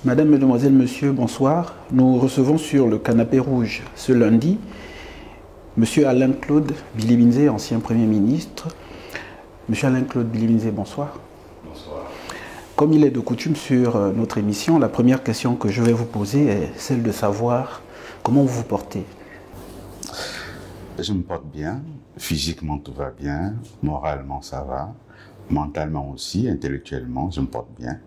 Madame, Mesdemoiselles, Messieurs, bonsoir. Nous recevons sur le canapé rouge ce lundi Monsieur Alain-Claude Biliminzé, ancien Premier ministre. Monsieur Alain-Claude Biliminzé, bonsoir. Bonsoir. Comme il est de coutume sur notre émission, la première question que je vais vous poser est celle de savoir comment vous vous portez. Je me porte bien, physiquement tout va bien, moralement ça va, mentalement aussi, intellectuellement je me porte bien.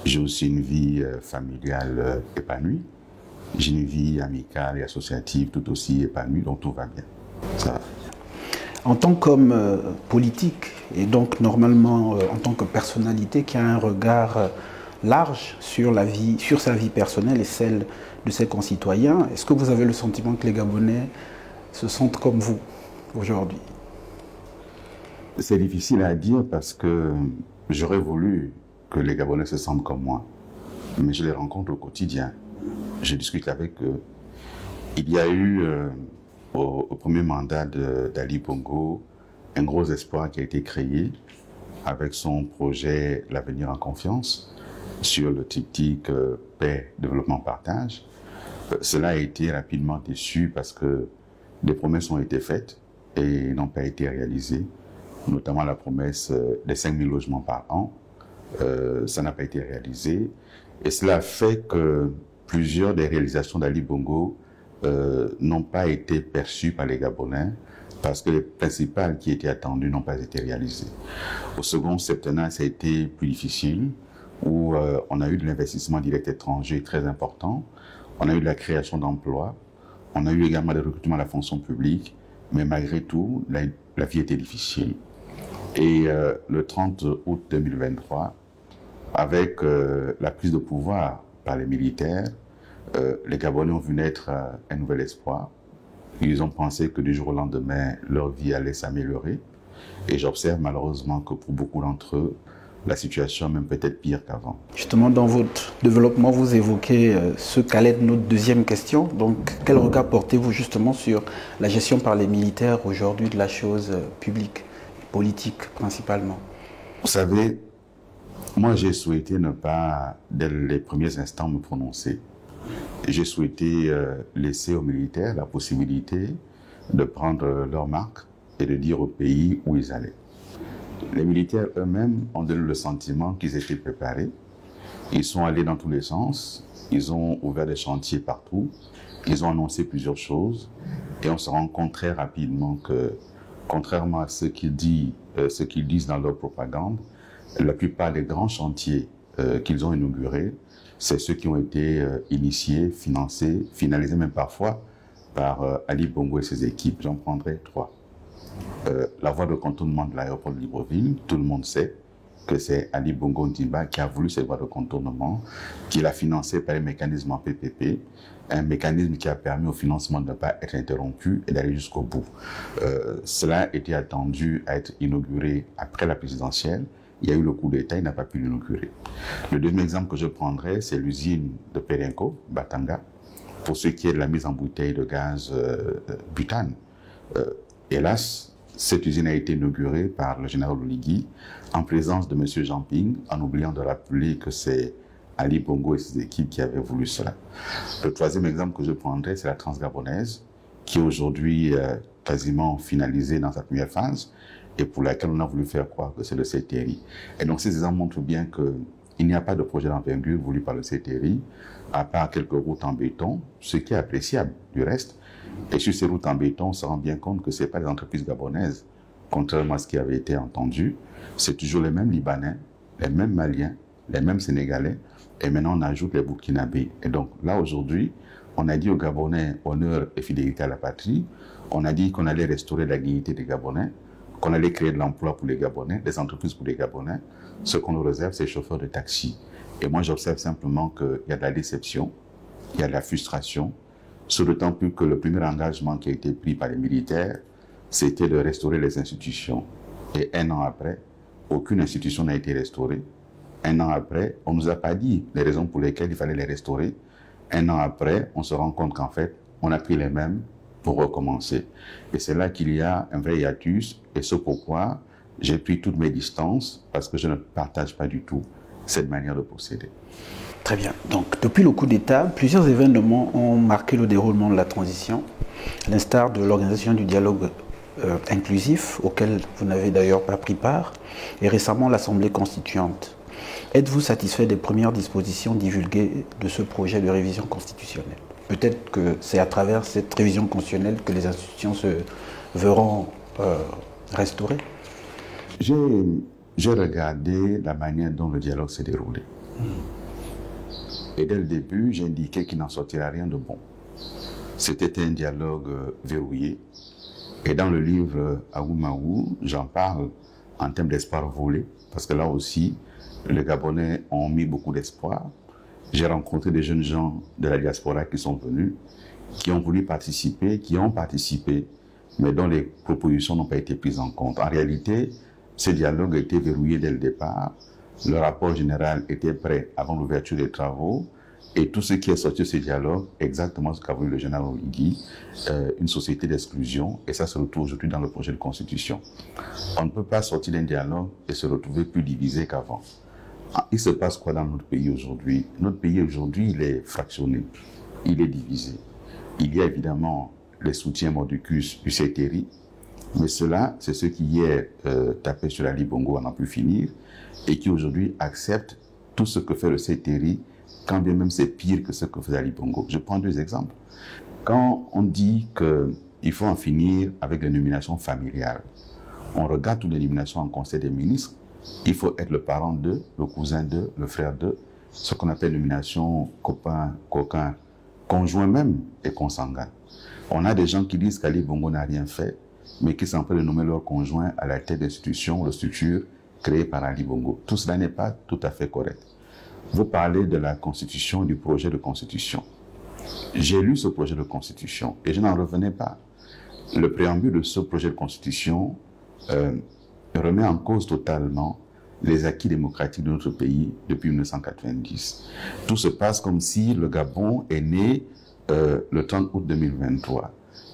J'ai aussi une vie familiale épanouie, j'ai une vie amicale et associative tout aussi épanouie, donc tout va bien. Ça va. En tant qu'homme politique et donc normalement en tant que personnalité qui a un regard large sur la vie, sur sa vie personnelle et celle de ses concitoyens, est-ce que vous avez le sentiment que les Gabonais se sentent comme vous aujourd'hui? C'est difficile à dire parce que j'aurais voulu que les Gabonais se sentent comme moi, mais je les rencontre au quotidien. Je discute avec eux. Il y a eu au premier mandat d'Ali Bongo un gros espoir qui a été créé avec son projet L'avenir en confiance sur le triptyque paix, développement, partage. Cela a été rapidement déçu parce que des promesses ont été faites et n'ont pas été réalisées, notamment la promesse des 5 000 logements par an. Ça n'a pas été réalisé et cela fait que plusieurs des réalisations d'Ali Bongo n'ont pas été perçues par les Gabonais parce que les principales qui étaient attendues n'ont pas été réalisées. Au second septennat, ça a été plus difficile, où on a eu de l'investissement direct étranger très important, on a eu de la création d'emplois, on a eu également des recrutements à la fonction publique, mais malgré tout, la vie était difficile. Et le 30 août 2023, avec la prise de pouvoir par les militaires, les Gabonais ont vu naître un nouvel espoir. Ils ont pensé que du jour au lendemain, leur vie allait s'améliorer. Et j'observe malheureusement que pour beaucoup d'entre eux, la situation est même peut-être pire qu'avant. Justement, dans votre développement, vous évoquez ce qu'allait être notre deuxième question. Donc, quel regard portez-vous justement sur la gestion par les militaires aujourd'hui de la chose publique, politique principalement? Vous savez, moi j'ai souhaité ne pas, dès les premiers instants, me prononcer. J'ai souhaité laisser aux militaires la possibilité de prendre leur marque et de dire au pays où ils allaient. Les militaires eux-mêmes ont donné le sentiment qu'ils étaient préparés. Ils sont allés dans tous les sens, ils ont ouvert des chantiers partout, ils ont annoncé plusieurs choses et on se rend compte très rapidement que, contrairement à ce qu'ils disent dans leur propagande, la plupart des grands chantiers qu'ils ont inaugurés, c'est ceux qui ont été initiés, financés, finalisés même parfois par Ali Bongo et ses équipes. J'en prendrai 3. La voie de contournement de l'aéroport de Libreville, tout le monde sait que c'est Ali Bongo Ndimba qui a voulu cette voie de contournement, qui l'a financée par un mécanisme en PPP, un mécanisme qui a permis au financement de ne pas être interrompu et d'aller jusqu'au bout. Cela était attendu à être inauguré après la présidentielle. Il y a eu le coup d'État, il n'a pas pu l'inaugurer. Le deuxième exemple que je prendrai, c'est l'usine de Perenco, Batanga, pour ce qui est de la mise en bouteille de gaz butane. Hélas, cette usine a été inaugurée par le général Oligui en présence de M. Jamping, en oubliant de rappeler que c'est Ali Bongo et ses équipes qui avaient voulu cela. Le troisième exemple que je prendrai, c'est la Transgabonaise, qui est aujourd'hui quasiment finalisée dans sa première phase, et pour laquelle on a voulu faire croire que c'est le CTRI. Et donc ces exemples montrent bien qu'il n'y a pas de projet d'envergure voulu par le CTRI, à part quelques routes en béton, ce qui est appréciable du reste. Et sur ces routes en béton, on se rend bien compte que ce n'est pas des entreprises gabonaises, contrairement à ce qui avait été entendu. C'est toujours les mêmes Libanais, les mêmes Maliens, les mêmes Sénégalais, et maintenant on ajoute les Burkinabés. Et donc là aujourd'hui, on a dit aux Gabonais honneur et fidélité à la patrie, on a dit qu'on allait restaurer la dignité des Gabonais, qu'on allait créer de l'emploi pour les Gabonais, des entreprises pour les Gabonais. Ce qu'on nous réserve, c'est les chauffeurs de taxi. Et moi, j'observe simplement qu'il y a de la déception, il y a de la frustration, sur d'autant plus que le premier engagement qui a été pris par les militaires, c'était de restaurer les institutions. Et un an après, aucune institution n'a été restaurée. Un an après, on ne nous a pas dit les raisons pour lesquelles il fallait les restaurer. Un an après, on se rend compte qu'en fait, on a pris les mêmes pour recommencer. Et c'est là qu'il y a un vrai hiatus, et c'est pourquoi j'ai pris toutes mes distances, parce que je ne partage pas du tout cette manière de procéder. Très bien. Donc, depuis le coup d'État, plusieurs événements ont marqué le déroulement de la transition, à l'instar de l'organisation du dialogue inclusif, auquel vous n'avez d'ailleurs pas pris part, et récemment l'Assemblée constituante. Êtes-vous satisfait des premières dispositions divulguées de ce projet de révision constitutionnelle? Peut-être que c'est à travers cette révision constitutionnelle que les institutions se verront restaurées. J'ai regardé la manière dont le dialogue s'est déroulé. Et dès le début, j'ai indiqué qu'il n'en sortira rien de bon. C'était un dialogue verrouillé. Et dans le livre Aoumaou, j'en parle en termes d'espoir volé, parce que là aussi, les Gabonais ont mis beaucoup d'espoir. J'ai rencontré des jeunes gens de la diaspora qui sont venus, qui ont voulu participer, qui ont participé, mais dont les propositions n'ont pas été prises en compte. En réalité, ce dialogue a été verrouillé dès le départ. Le rapport général était prêt avant l'ouverture des travaux. Et tout ce qui est sorti de ce dialogue, exactement ce qu'a voulu le général Oligui, une société d'exclusion, et ça se retrouve aujourd'hui dans le projet de constitution. On ne peut pas sortir d'un dialogue et se retrouver plus divisé qu'avant. Il se passe quoi dans notre pays aujourd'hui? Notre pays aujourd'hui, il est fractionné, il est divisé. Il y a évidemment les soutiens mordicus du CETERI, mais cela, c'est ceux qui hier tapaient sur Ali Bongo à n'en plus finir, et qui aujourd'hui acceptent tout ce que fait le CETERI, quand bien même c'est pire que ce que faisait Ali Bongo. Je prends deux exemples. Quand on dit qu'il faut en finir avec les nominations familiales, on regarde toutes les nominations en conseil des ministres, il faut être le parent d'eux, le cousin d'eux, le frère d'eux, ce qu'on appelle nomination copain, coquin, conjoint même et consanguin. On a des gens qui disent qu'Ali Bongo n'a rien fait, mais qui s'empressent de nommer leur conjoint à la tête d'institutions ou de structures créées par Ali Bongo. Tout cela n'est pas tout à fait correct. Vous parlez de la Constitution, du projet de Constitution. J'ai lu ce projet de Constitution et je n'en revenais pas. Le préambule de ce projet de Constitution remet en cause totalement les acquis démocratiques de notre pays depuis 1990. Tout se passe comme si le Gabon est né le 30 août 2023.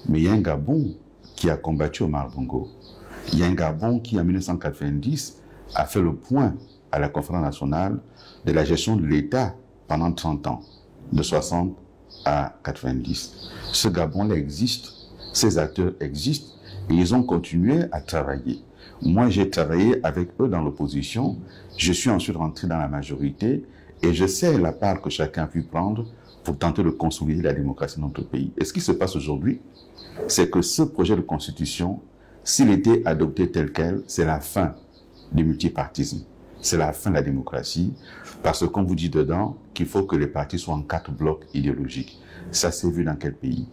Mais il y a un Gabon qui a combattu Omar Bongo. Il y a un Gabon qui, en 1990, a fait le point à la conférence nationale de la gestion de l'État pendant 30 ans, de 60 à 90. Ce Gabon-là existe, ces acteurs existent, et ils ont continué à travailler. Moi, j'ai travaillé avec eux dans l'opposition, je suis ensuite rentré dans la majorité, et je sais la part que chacun a pu prendre pour tenter de consolider la démocratie dans notre pays. Et ce qui se passe aujourd'hui, c'est que ce projet de constitution, s'il était adopté tel quel, c'est la fin du multipartisme. C'est la fin de la démocratie, parce qu'on vous dit dedans qu'il faut que les partis soient en 4 blocs idéologiques. Ça s'est vu dans quel pays?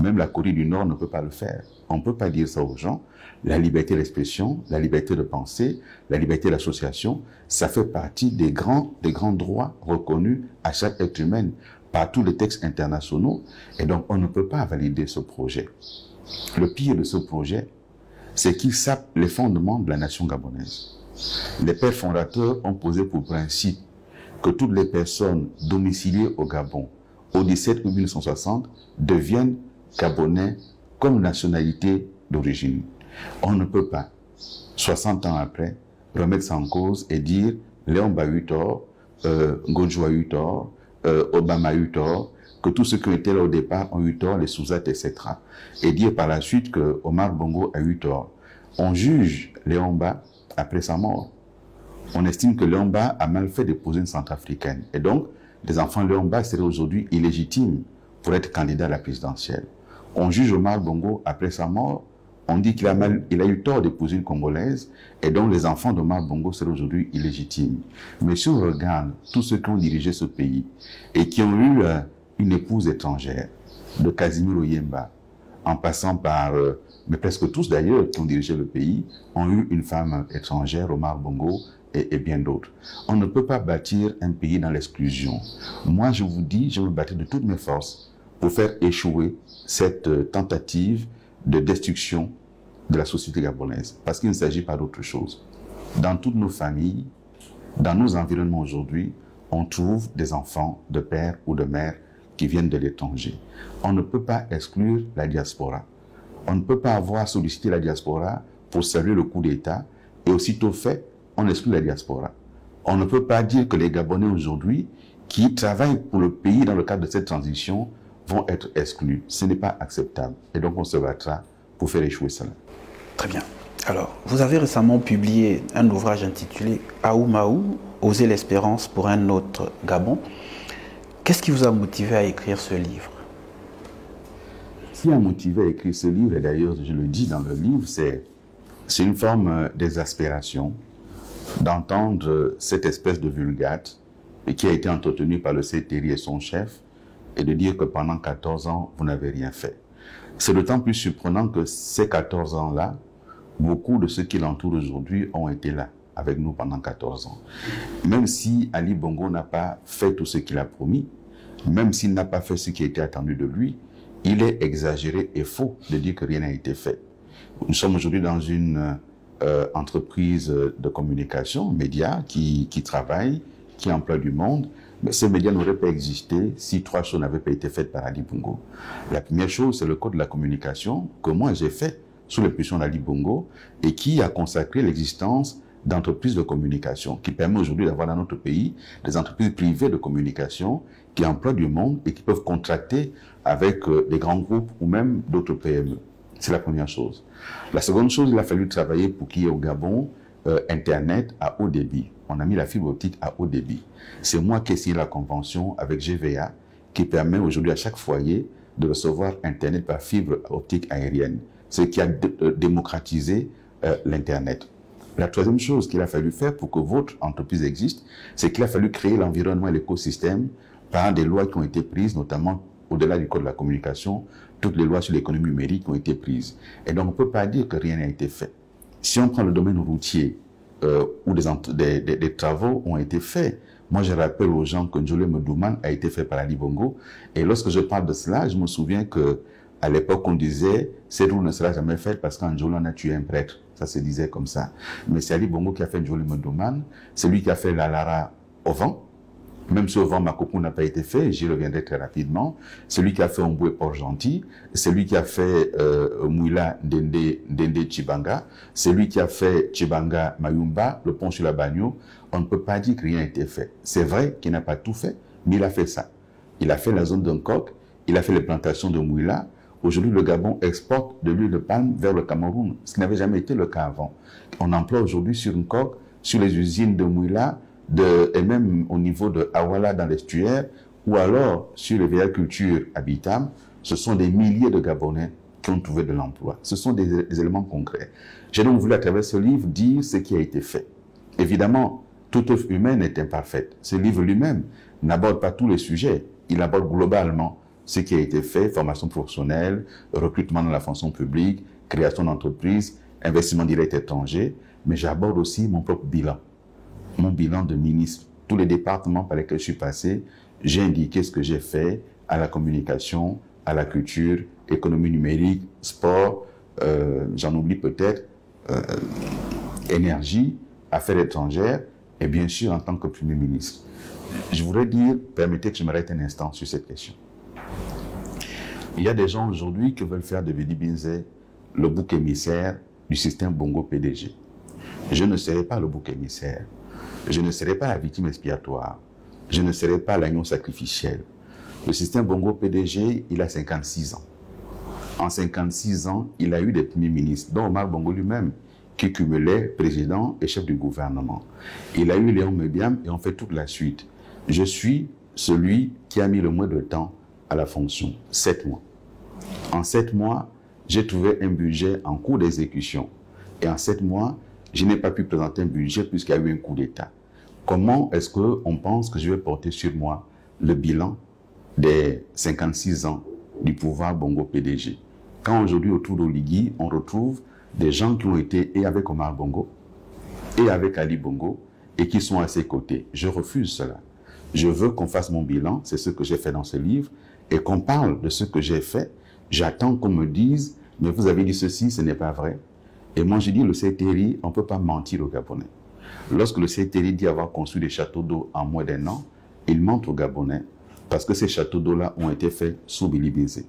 Même la Corée du Nord ne peut pas le faire. On ne peut pas dire ça aux gens. La liberté d'expression, la liberté de penser, la liberté d'association, ça fait partie des grands droits reconnus à chaque être humain par tous les textes internationaux. Et donc, on ne peut pas valider ce projet. Le pire de ce projet, c'est qu'il sape les fondements de la nation gabonaise. Les pères fondateurs ont posé pour principe que toutes les personnes domiciliées au Gabon au 17 août 1960 deviennent Gabonais comme nationalité d'origine. On ne peut pas, 60 ans après, remettre ça en cause et dire Léon a eu tort, Ngodjo a eu tort, Obama a eu tort, que tous ceux qui étaient là au départ ont eu tort, les Souzat, etc. Et dire par la suite que Omar Bongo a eu tort. On juge Léon après sa mort. On estime que Léon a mal fait d'épouser une centrafricaine. Et donc, les enfants de Léon seraient aujourd'hui illégitimes pour être candidats à la présidentielle. On juge Omar Bongo après sa mort. On dit qu'il a eu tort d'épouser une Congolaise. Et donc, les enfants d'Omar Bongo seraient aujourd'hui illégitimes. Mais si on regarde tous ceux qui ont dirigé ce pays et qui ont eu une épouse étrangère, de Casimir Oyemba, en passant par, mais presque tous d'ailleurs qui ont dirigé le pays, ont eu une femme étrangère, Omar Bongo, et bien d'autres. On ne peut pas bâtir un pays dans l'exclusion. Moi, je vous dis, je vais me battre de toutes mes forces pour faire échouer cette tentative de destruction de la société gabonaise. Parce qu'il ne s'agit pas d'autre chose. Dans toutes nos familles, dans nos environnements aujourd'hui, on trouve des enfants de père ou de mère qui viennent de l'étranger. On ne peut pas exclure la diaspora. On ne peut pas avoir sollicité la diaspora pour saluer le coup d'État et aussitôt fait, on exclut la diaspora. On ne peut pas dire que les Gabonais aujourd'hui qui travaillent pour le pays dans le cadre de cette transition vont être exclus. Ce n'est pas acceptable. Et donc on se battra pour faire échouer cela. Très bien. Alors, vous avez récemment publié un ouvrage intitulé « Aoumaou, oser l'espérance pour un autre Gabon ». Qu'est-ce qui vous a motivé à écrire ce livre? Ce qui a motivé à écrire ce livre, et d'ailleurs je le dis dans le livre, c'est une forme d'exaspération d'entendre cette espèce de vulgate qui a été entretenue par le CTRI et son chef, et de dire que pendant 14 ans, vous n'avez rien fait. C'est d'autant plus surprenant que ces 14 ans-là, beaucoup de ceux qui l'entourent aujourd'hui ont été là, avec nous pendant 14 ans. Même si Ali Bongo n'a pas fait tout ce qu'il a promis, même s'il n'a pas fait ce qui a été attendu de lui, il est exagéré et faux de dire que rien n'a été fait. Nous sommes aujourd'hui dans une entreprise de communication, médias, qui travaille, qui emploie du monde, mais ces médias n'auraient pas existé si 3 choses n'avaient pas été faites par Ali Bongo. La première chose, c'est le code de la communication que moi j'ai fait sous l'impulsion d'Ali Bongo et qui a consacré l'existence d'entreprises de communication, qui permet aujourd'hui d'avoir dans notre pays des entreprises privées de communication qui emploient du monde et qui peuvent contracter avec des grands groupes ou même d'autres PME. C'est la première chose. La seconde chose, il a fallu travailler pour qu'il y ait au Gabon Internet à haut débit. On a mis la fibre optique à haut débit. C'est moi qui ai signé la convention avec GVA qui permet aujourd'hui à chaque foyer de recevoir Internet par fibre optique aérienne. Ce qui a démocratisé l'Internet. La troisième chose qu'il a fallu faire pour que votre entreprise existe, c'est qu'il a fallu créer l'environnement et l'écosystème par des lois qui ont été prises, notamment au-delà du code de la communication, toutes les lois sur l'économie numérique ont été prises. Et donc on ne peut pas dire que rien n'a été fait. Si on prend le domaine routier, où des travaux ont été faits, moi je rappelle aux gens que Njolé Medouman a été fait par Ali Bongo, et lorsque je parle de cela, je me souviens que à l'époque, on disait, cette route ne sera jamais faite parce qu'Anjolo a tué un prêtre. Ça se disait comme ça. Mais c'est Ali Bongo qui a fait Njolé Medouman, c'est lui qui a fait la Lara au vent. Même si au vent, Makoko n'a pas été fait, j'y reviendrai très rapidement. C'est lui qui a fait Omboué Port-Gentil, c'est lui qui a fait Mouila Ndende Chibanga, c'est lui qui a fait Chibanga Mayumba, le pont sur la Bagno. On ne peut pas dire que rien n'a été fait. C'est vrai qu'il n'a pas tout fait, mais il a fait ça. Il a fait la zone d'un coq, il a fait les plantations de Mouila. Aujourd'hui, le Gabon exporte de l'huile de palme vers le Cameroun, ce qui n'avait jamais été le cas avant. On emploie aujourd'hui sur une coque, sur les usines de Mouila, et même au niveau de Awala dans l'estuaire, ou alors sur les viticultures Habitam, ce sont des milliers de Gabonais qui ont trouvé de l'emploi. Ce sont des éléments concrets. J'ai donc voulu, à travers ce livre, dire ce qui a été fait. Évidemment, toute œuvre humaine est imparfaite. Ce livre lui-même n'aborde pas tous les sujets. Il aborde globalement ce qui a été fait, formation professionnelle, recrutement dans la fonction publique, création d'entreprises, investissement direct étranger, mais j'aborde aussi mon propre bilan. Mon bilan de ministre, tous les départements par lesquels je suis passé, j'ai indiqué ce que j'ai fait à la communication, à la culture, économie numérique, sport, j'en oublie peut-être, énergie, affaires étrangères, et bien sûr en tant que Premier ministre. Je voudrais dire, permettez que je m'arrête un instant sur cette question. Il y a des gens aujourd'hui qui veulent faire de Vili Binze le bouc émissaire du système Bongo PDG. Je ne serai pas le bouc émissaire. Je ne serai pas la victime expiatoire. Je ne serai pas l'agneau sacrificiel. Le système Bongo PDG, il a 56 ans. En 56 ans, il a eu des premiers ministres, dont Omar Bongo lui-même, qui cumulait président et chef du gouvernement. Il a eu Léon Mebiam et on fait toute la suite. Je suis celui qui a mis le moins de temps à la fonction, 7 mois. En 7 mois, j'ai trouvé un budget en cours d'exécution. Et en 7 mois, je n'ai pas pu présenter un budget puisqu'il y a eu un coup d'État. Comment est-ce qu'on pense que je vais porter sur moi le bilan des 56 ans du pouvoir Bongo PDG? Quand aujourd'hui, autour d'Oligui, on retrouve des gens qui ont été et avec Omar Bongo, et avec Ali Bongo, et qui sont à ses côtés. Je refuse cela. Je veux qu'on fasse mon bilan, c'est ce que j'ai fait dans ce livre, et qu'on parle de ce que j'ai fait. J'attends qu'on me dise, mais vous avez dit ceci, ce n'est pas vrai. Et moi, je dis, le CTRI, on ne peut pas mentir aux Gabonais. Lorsque le CTRI dit avoir construit des châteaux d'eau en moins d'1 an, il ment aux Gabonais parce que ces châteaux d'eau-là ont été faits sous Vili Binze.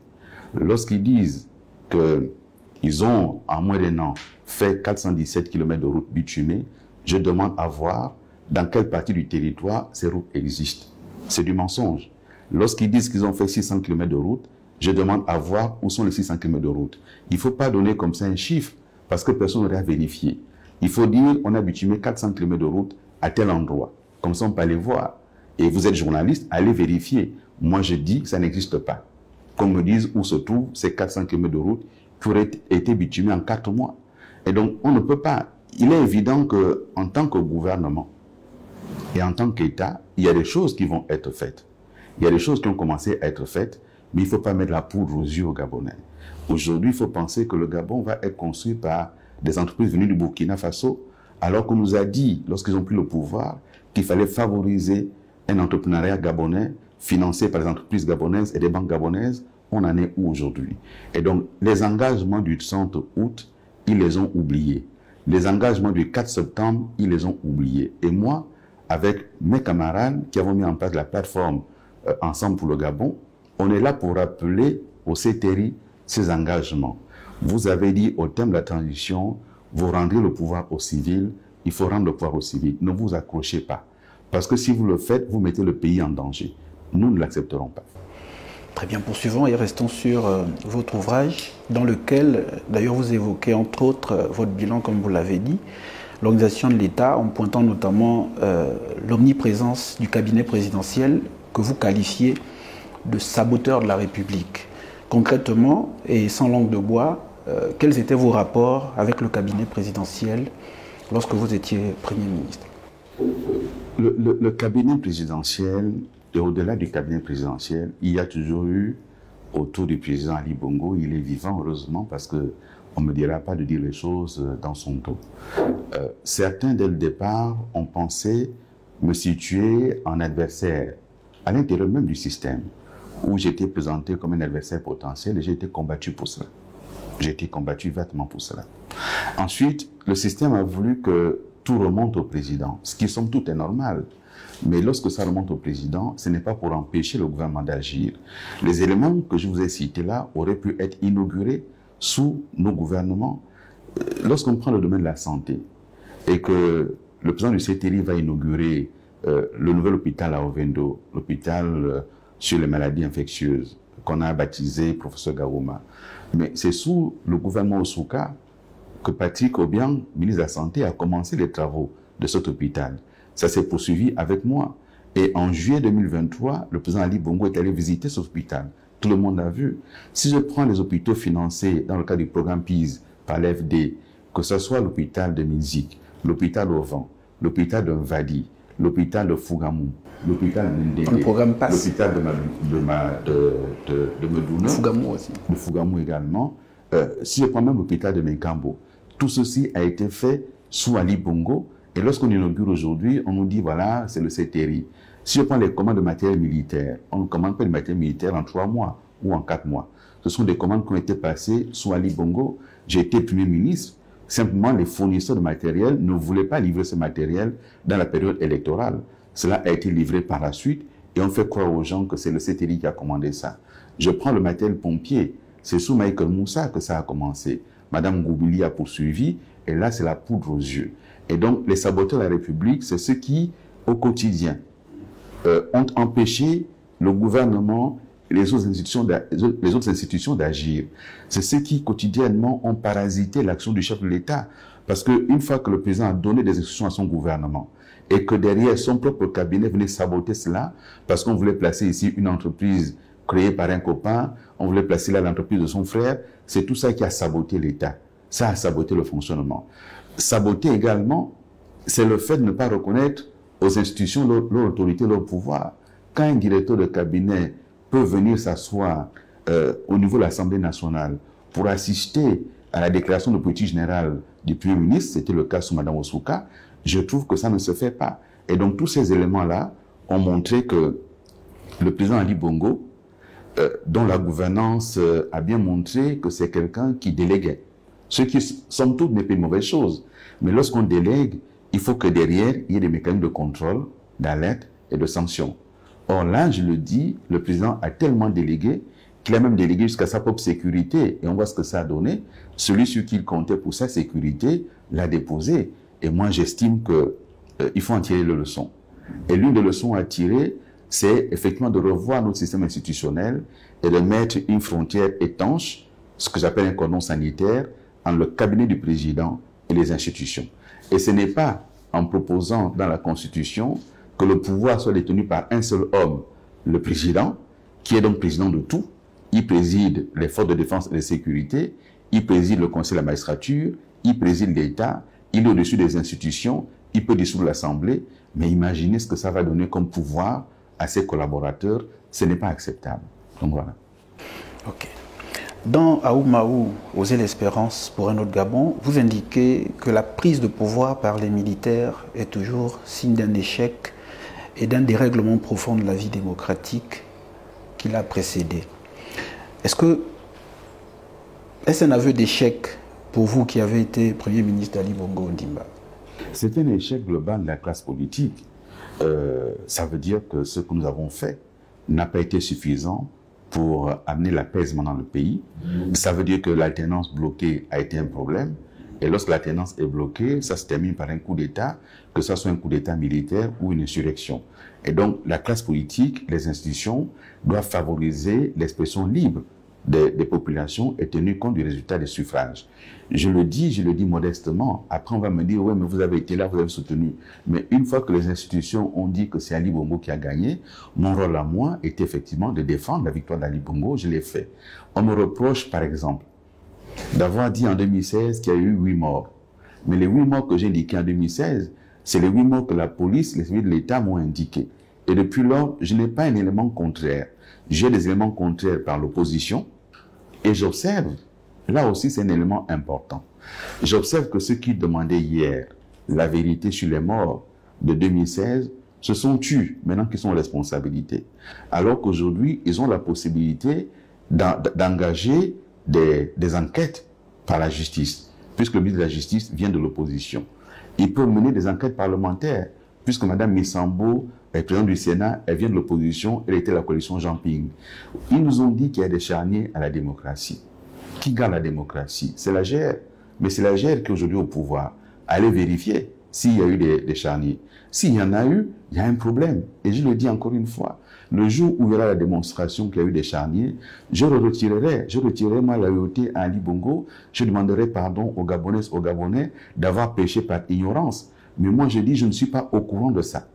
Lorsqu'ils disent qu'ils ont, en moins d'1 an, fait 417 km de route bitumée, je demande à voir dans quelle partie du territoire ces routes existent. C'est du mensonge. Lorsqu'ils disent qu'ils ont fait 600 km de route, je demande à voir où sont les 600 km de route. Il ne faut pas donner comme ça un chiffre, parce que personne n'aurait à vérifier. Il faut dire, on a bitumé 400 km de route à tel endroit. Comme ça, on peut aller voir. Et vous êtes journaliste, allez vérifier. Moi, je dis que ça n'existe pas. Qu'on me dise où se trouvent ces 400 km de route qui auraient été bitumés en 4 mois. Et donc, on ne peut pas. Il est évident qu'en tant que gouvernement et en tant qu'État, il y a des choses qui vont être faites. Il y a des choses qui ont commencé à être faites, mais il ne faut pas mettre la poudre aux yeux aux Gabonais. Aujourd'hui, il faut penser que le Gabon va être construit par des entreprises venues du Burkina Faso, alors qu'on nous a dit, lorsqu'ils ont pris le pouvoir, qu'il fallait favoriser un entrepreneuriat gabonais financé par les entreprises gabonaises et des banques gabonaises. On en est où aujourd'hui? Et donc, les engagements du 30 août, ils les ont oubliés. Les engagements du 4 septembre, ils les ont oubliés. Et moi, avec mes camarades qui avons mis en place la plateforme Ensemble pour le Gabon, on est là pour rappeler au CTRI ces engagements. Vous avez dit au terme de la transition, vous rendrez le pouvoir aux civils, il faut rendre le pouvoir aux civils. Ne vous accrochez pas. Parce que si vous le faites, vous mettez le pays en danger. Nous ne l'accepterons pas. Très bien, poursuivons et restons sur votre ouvrage, dans lequel, d'ailleurs, vous évoquez entre autres votre bilan, comme vous l'avez dit, l'organisation de l'État, en pointant notamment l'omniprésence du cabinet présidentiel que vous qualifiez de saboteur de la République. Concrètement, et sans langue de bois, quels étaient vos rapports avec le cabinet présidentiel lorsque vous étiez Premier ministre? Le cabinet présidentiel, et au-delà du cabinet présidentiel, il y a toujours eu, autour du président Ali Bongo, il est vivant heureusement parce qu'on ne me dira pas de dire les choses dans son dos. Certains, dès le départ, ont pensé me situer en adversaire, à l'intérieur même du système, où j'étais présenté comme un adversaire potentiel et j'ai été combattu pour cela. J'ai été combattu vertement pour cela. Ensuite, le système a voulu que tout remonte au président, ce qui somme toute est normal. Mais lorsque ça remonte au président, ce n'est pas pour empêcher le gouvernement d'agir. Les éléments que je vous ai cités là auraient pu être inaugurés sous nos gouvernements. Lorsqu'on prend le domaine de la santé et que le président du CTRI va inaugurer le nouvel hôpital à Ovendo, l'hôpital sur les maladies infectieuses, qu'on a baptisé Professeur Gaouma. Mais c'est sous le gouvernement Osouka que Patrick Obiang, ministre de la Santé, a commencé les travaux de cet hôpital. Ça s'est poursuivi avec moi. Et en juillet 2023, le président Ali Bongo est allé visiter cet hôpital. Tout le monde a vu. Si je prends les hôpitaux financés dans le cadre du programme PIS par l'FD, que ce soit l'hôpital de Minzik, l'hôpital au Vent, l'hôpital de Mvadi, l'hôpital de Fougamou, l'hôpital de Ndéné, l'hôpital de Medouna, Fougamou aussi. De Fougamou également. Si je prends même l'hôpital de Menkambo, tout ceci a été fait sous Ali Bongo. Et lorsqu'on inaugure aujourd'hui, on nous dit, voilà, c'est le CTRI. Si je prends les commandes de matériel militaire, on ne commande pas de matériel militaire en 3 mois ou en 4 mois. Ce sont des commandes qui ont été passées sous Ali Bongo. J'ai été Premier ministre. Simplement, les fournisseurs de matériel ne voulaient pas livrer ce matériel dans la période électorale. Cela a été livré par la suite et on fait croire aux gens que c'est le CTRI qui a commandé ça. Je prends le matériel pompier. C'est sous Michael Moussa que ça a commencé. Madame Goubili a poursuivi et là, c'est la poudre aux yeux. Et donc, les saboteurs de la République, c'est ceux qui, au quotidien, ont empêché le gouvernement et les autres institutions d'agir. C'est ceux qui, quotidiennement, ont parasité l'action du chef de l'État. Parce qu'une fois que le président a donné des instructions à son gouvernement et que derrière son propre cabinet venait saboter cela, parce qu'on voulait placer ici une entreprise créée par un copain, on voulait placer là l'entreprise de son frère, c'est tout ça qui a saboté l'État. Ça a saboté le fonctionnement. Saboter également, c'est le fait de ne pas reconnaître aux institutions leur autorité, leur pouvoir. Quand un directeur de cabinet peut venir s'asseoir au niveau de l'Assemblée nationale pour assister à la déclaration de politique générale du Premier ministre, c'était le cas sous Mme Osouka, je trouve que ça ne se fait pas. Et donc tous ces éléments-là ont montré que le président Ali Bongo, dont la gouvernance a bien montré que c'est quelqu'un qui déléguait. Ce qui, somme toute, n'est pas une mauvaise chose. Mais lorsqu'on délègue, il faut que derrière, il y ait des mécanismes de contrôle, d'alerte et de sanction. Or là, je le dis, le président a tellement délégué qu'il a même délégué jusqu'à sa propre sécurité. Et on voit ce que ça a donné. Celui sur qui il comptait pour sa sécurité l'a déposé. Et moi, j'estime que il faut en tirer les leçons. Et l'une des leçons à tirer, c'est effectivement de revoir notre système institutionnel et de mettre une frontière étanche, ce que j'appelle un cordon sanitaire, entre le cabinet du président et les institutions. Et ce n'est pas en proposant dans la Constitution que le pouvoir soit détenu par un seul homme, le président, qui est donc président de tout. Il préside les forces de défense et de sécurité, il préside le Conseil de la magistrature, il préside l'État, il est au-dessus des institutions, il peut dissoudre l'Assemblée, mais imaginez ce que ça va donner comme pouvoir à ses collaborateurs, ce n'est pas acceptable. Donc voilà. Ok. Dans Aoumaou, Oser l'espérance pour un autre Gabon, vous indiquez que la prise de pouvoir par les militaires est toujours signe d'un échec et d'un dérèglement profond de la vie démocratique qui l'a précédé. Est-ce un aveu d'échec pour vous qui avez été Premier ministre d'Ali Bongo Ondimba? C'est un échec global de la classe politique. Ça veut dire que ce que nous avons fait n'a pas été suffisant pour amener l'apaisement dans le pays. Ça veut dire que l'alternance bloquée a été un problème. Et lorsque l'alternance est bloquée, ça se termine par un coup d'État, que ce soit un coup d'État militaire ou une insurrection. Et donc, la classe politique, les institutions doivent favoriser l'expression libre des populations et tenir compte du résultat des suffrages. Je le dis modestement. Après, on va me dire, ouais, mais vous avez été là, vous avez soutenu. Mais une fois que les institutions ont dit que c'est Ali Bongo qui a gagné, mon rôle à moi était effectivement de défendre la victoire d'Ali Bongo. Je l'ai fait. On me reproche, par exemple, d'avoir dit en 2016 qu'il y a eu 8 morts. Mais les 8 morts que j'ai indiqués en 2016, c'est les 8 morts que la police, les services de l'État m'ont indiqués. Et depuis lors, je n'ai pas un élément contraire. J'ai des éléments contraires par l'opposition. Et j'observe, là aussi c'est un élément important, j'observe que ceux qui demandaient hier la vérité sur les morts de 2016 se sont tus, maintenant qu'ils sont en responsabilité. Alors qu'aujourd'hui, ils ont la possibilité d'engager des enquêtes par la justice, puisque le ministre de la Justice vient de l'opposition. Ils peuvent mener des enquêtes parlementaires, puisque Mme Missambo, présidente du Sénat, elle vient de l'opposition, elle était de la coalition Jean Ping. Ils nous ont dit qu'il y a des charniers à la démocratie. Qui garde la démocratie? C'est la GR. Mais c'est la GR qui est aujourd'hui au pouvoir. Allez vérifier s'il y a eu des charniers. S'il y en a eu, il y a un problème. Et je le dis encore une fois, le jour où il y aura la démonstration qu'il y a eu des charniers, je retirerai ma loyauté à Ali Bongo, je demanderai pardon aux Gabonaises, aux Gabonais d'avoir péché par ignorance. Mais moi je dis, je ne suis pas au courant de ça.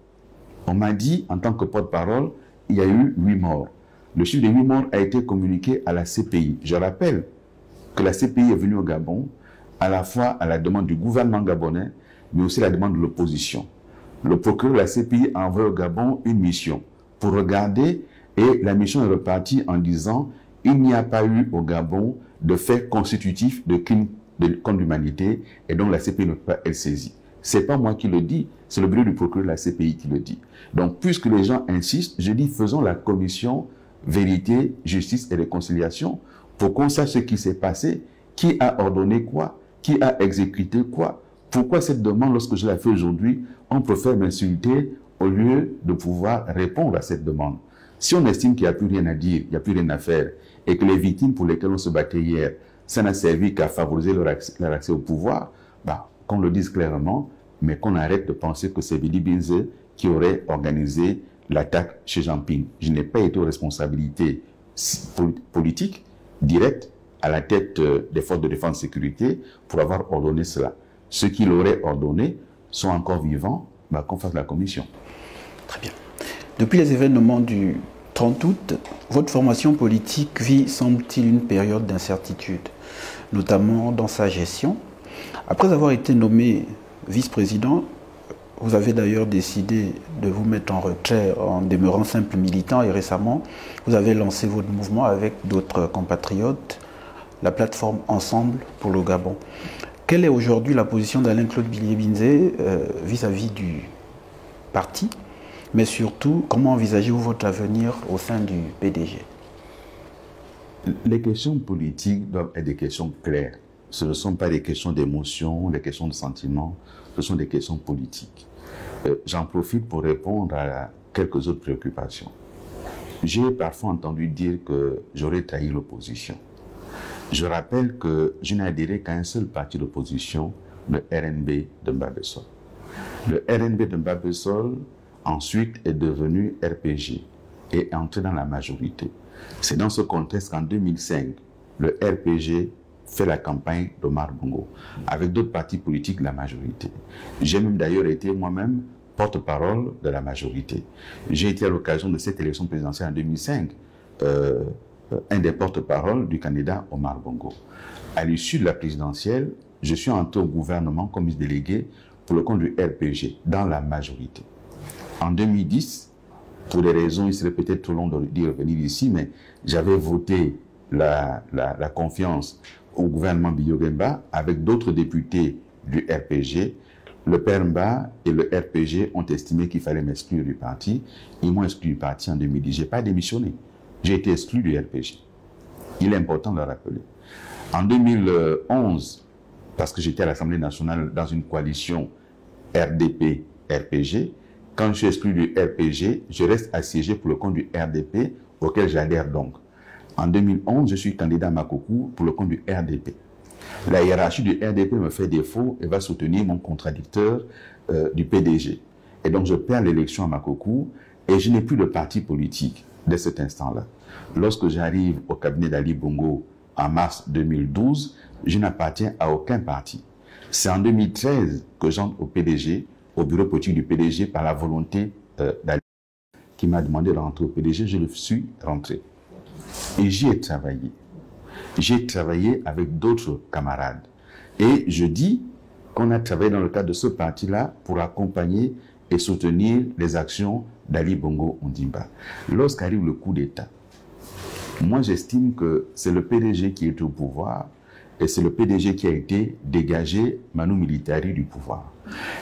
On m'a dit, en tant que porte-parole, il y a eu 8 morts. Le chiffre de 8 morts a été communiqué à la CPI. Je rappelle que la CPI est venue au Gabon, à la fois à la demande du gouvernement gabonais, mais aussi à la demande de l'opposition. Le procureur de la CPI a envoyé au Gabon une mission pour regarder, et la mission est repartie en disant il n'y a pas eu au Gabon de faits constitutifs de crimes contre l'humanité, et donc la CPI ne peut pas être saisie. C'est pas moi qui le dis, c'est le bureau du procureur de la CPI qui le dit. Donc, puisque les gens insistent, je dis faisons la commission vérité, justice et réconciliation pour qu'on sache ce qui s'est passé, qui a ordonné quoi, qui a exécuté quoi. Pourquoi cette demande, lorsque je la fais aujourd'hui, on préfère m'insulter au lieu de pouvoir répondre à cette demande? Si on estime qu'il n'y a plus rien à dire, il n'y a plus rien à faire, et que les victimes pour lesquelles on se battait hier, ça n'a servi qu'à favoriser leur accès au pouvoir, bah, qu'on le dise clairement, mais qu'on arrête de penser que c'est Billy Binze qui aurait organisé l'attaque chez Jean Ping. Je n'ai pas été aux responsabilités politiques directes à la tête des forces de défense et de sécurité pour avoir ordonné cela. Ceux qui l'auraient ordonné sont encore vivants, bah, qu'on fasse la commission. Très bien. Depuis les événements du 30 août, votre formation politique vit, semble-t-il, une période d'incertitude, notamment dans sa gestion. Après avoir été nommé vice-président, vous avez d'ailleurs décidé de vous mettre en retrait en demeurant simple militant, et récemment, vous avez lancé votre mouvement avec d'autres compatriotes, la plateforme Ensemble pour le Gabon. Quelle est aujourd'hui la position d'Alain-Claude Billy-Binze vis-à-vis du parti, mais surtout, comment envisagez-vous votre avenir au sein du PDG? Les questions politiques doivent être des questions claires. Ce ne sont pas des questions d'émotion, des questions de sentiments, ce sont des questions politiques. J'en profite pour répondre à quelques autres préoccupations. J'ai parfois entendu dire que j'aurais trahi l'opposition. Je rappelle que je n'ai adhéré qu'à un seul parti d'opposition, le RNB de Mbabesso. Le RNB de Mbabesol, ensuite, est devenu RPG et est entré dans la majorité. C'est dans ce contexte qu'en 2005, le RPG fait la campagne d'Omar Bongo, avec d'autres partis politiques de la majorité. J'ai même d'ailleurs été moi-même porte-parole de la majorité. J'ai été à l'occasion de cette élection présidentielle en 2005, un des porte-parole du candidat Omar Bongo. À l'issue de la présidentielle, je suis entré au gouvernement comme ministre délégué pour le compte du RPG, dans la majorité. En 2010, pour des raisons, il serait peut-être trop long d'y revenir ici, mais j'avais voté la confiance au gouvernement Biyogemba avec d'autres députés du RPG. Le PERMBA et le RPG ont estimé qu'il fallait m'exclure du parti. Ils m'ont exclu du parti en 2010. Je n'ai pas démissionné. J'ai été exclu du RPG. Il est important de le rappeler. En 2011, parce que j'étais à l'Assemblée nationale dans une coalition RDP-RPG, quand je suis exclu du RPG, je reste assiégé pour le compte du RDP, auquel j'adhère donc. En 2011, je suis candidat à Makokou pour le compte du RDP. La hiérarchie du RDP me fait défaut et va soutenir mon contradicteur du PDG. Et donc je perds l'élection à Makokou et je n'ai plus de parti politique dès cet instant-là. Lorsque j'arrive au cabinet d'Ali Bongo en mars 2012, je n'appartiens à aucun parti. C'est en 2013 que j'entre au PDG, au bureau politique du PDG par la volonté d'Ali qui m'a demandé de rentrer au PDG. Je le suis rentré. Et j'y ai travaillé. J'ai travaillé avec d'autres camarades. Et je dis qu'on a travaillé dans le cadre de ce parti-là pour accompagner et soutenir les actions d'Ali Bongo Ondimba. Lorsqu'arrive le coup d'État, moi j'estime que c'est le PDG qui est au pouvoir et c'est le PDG qui a été dégagé Manu Militari du pouvoir.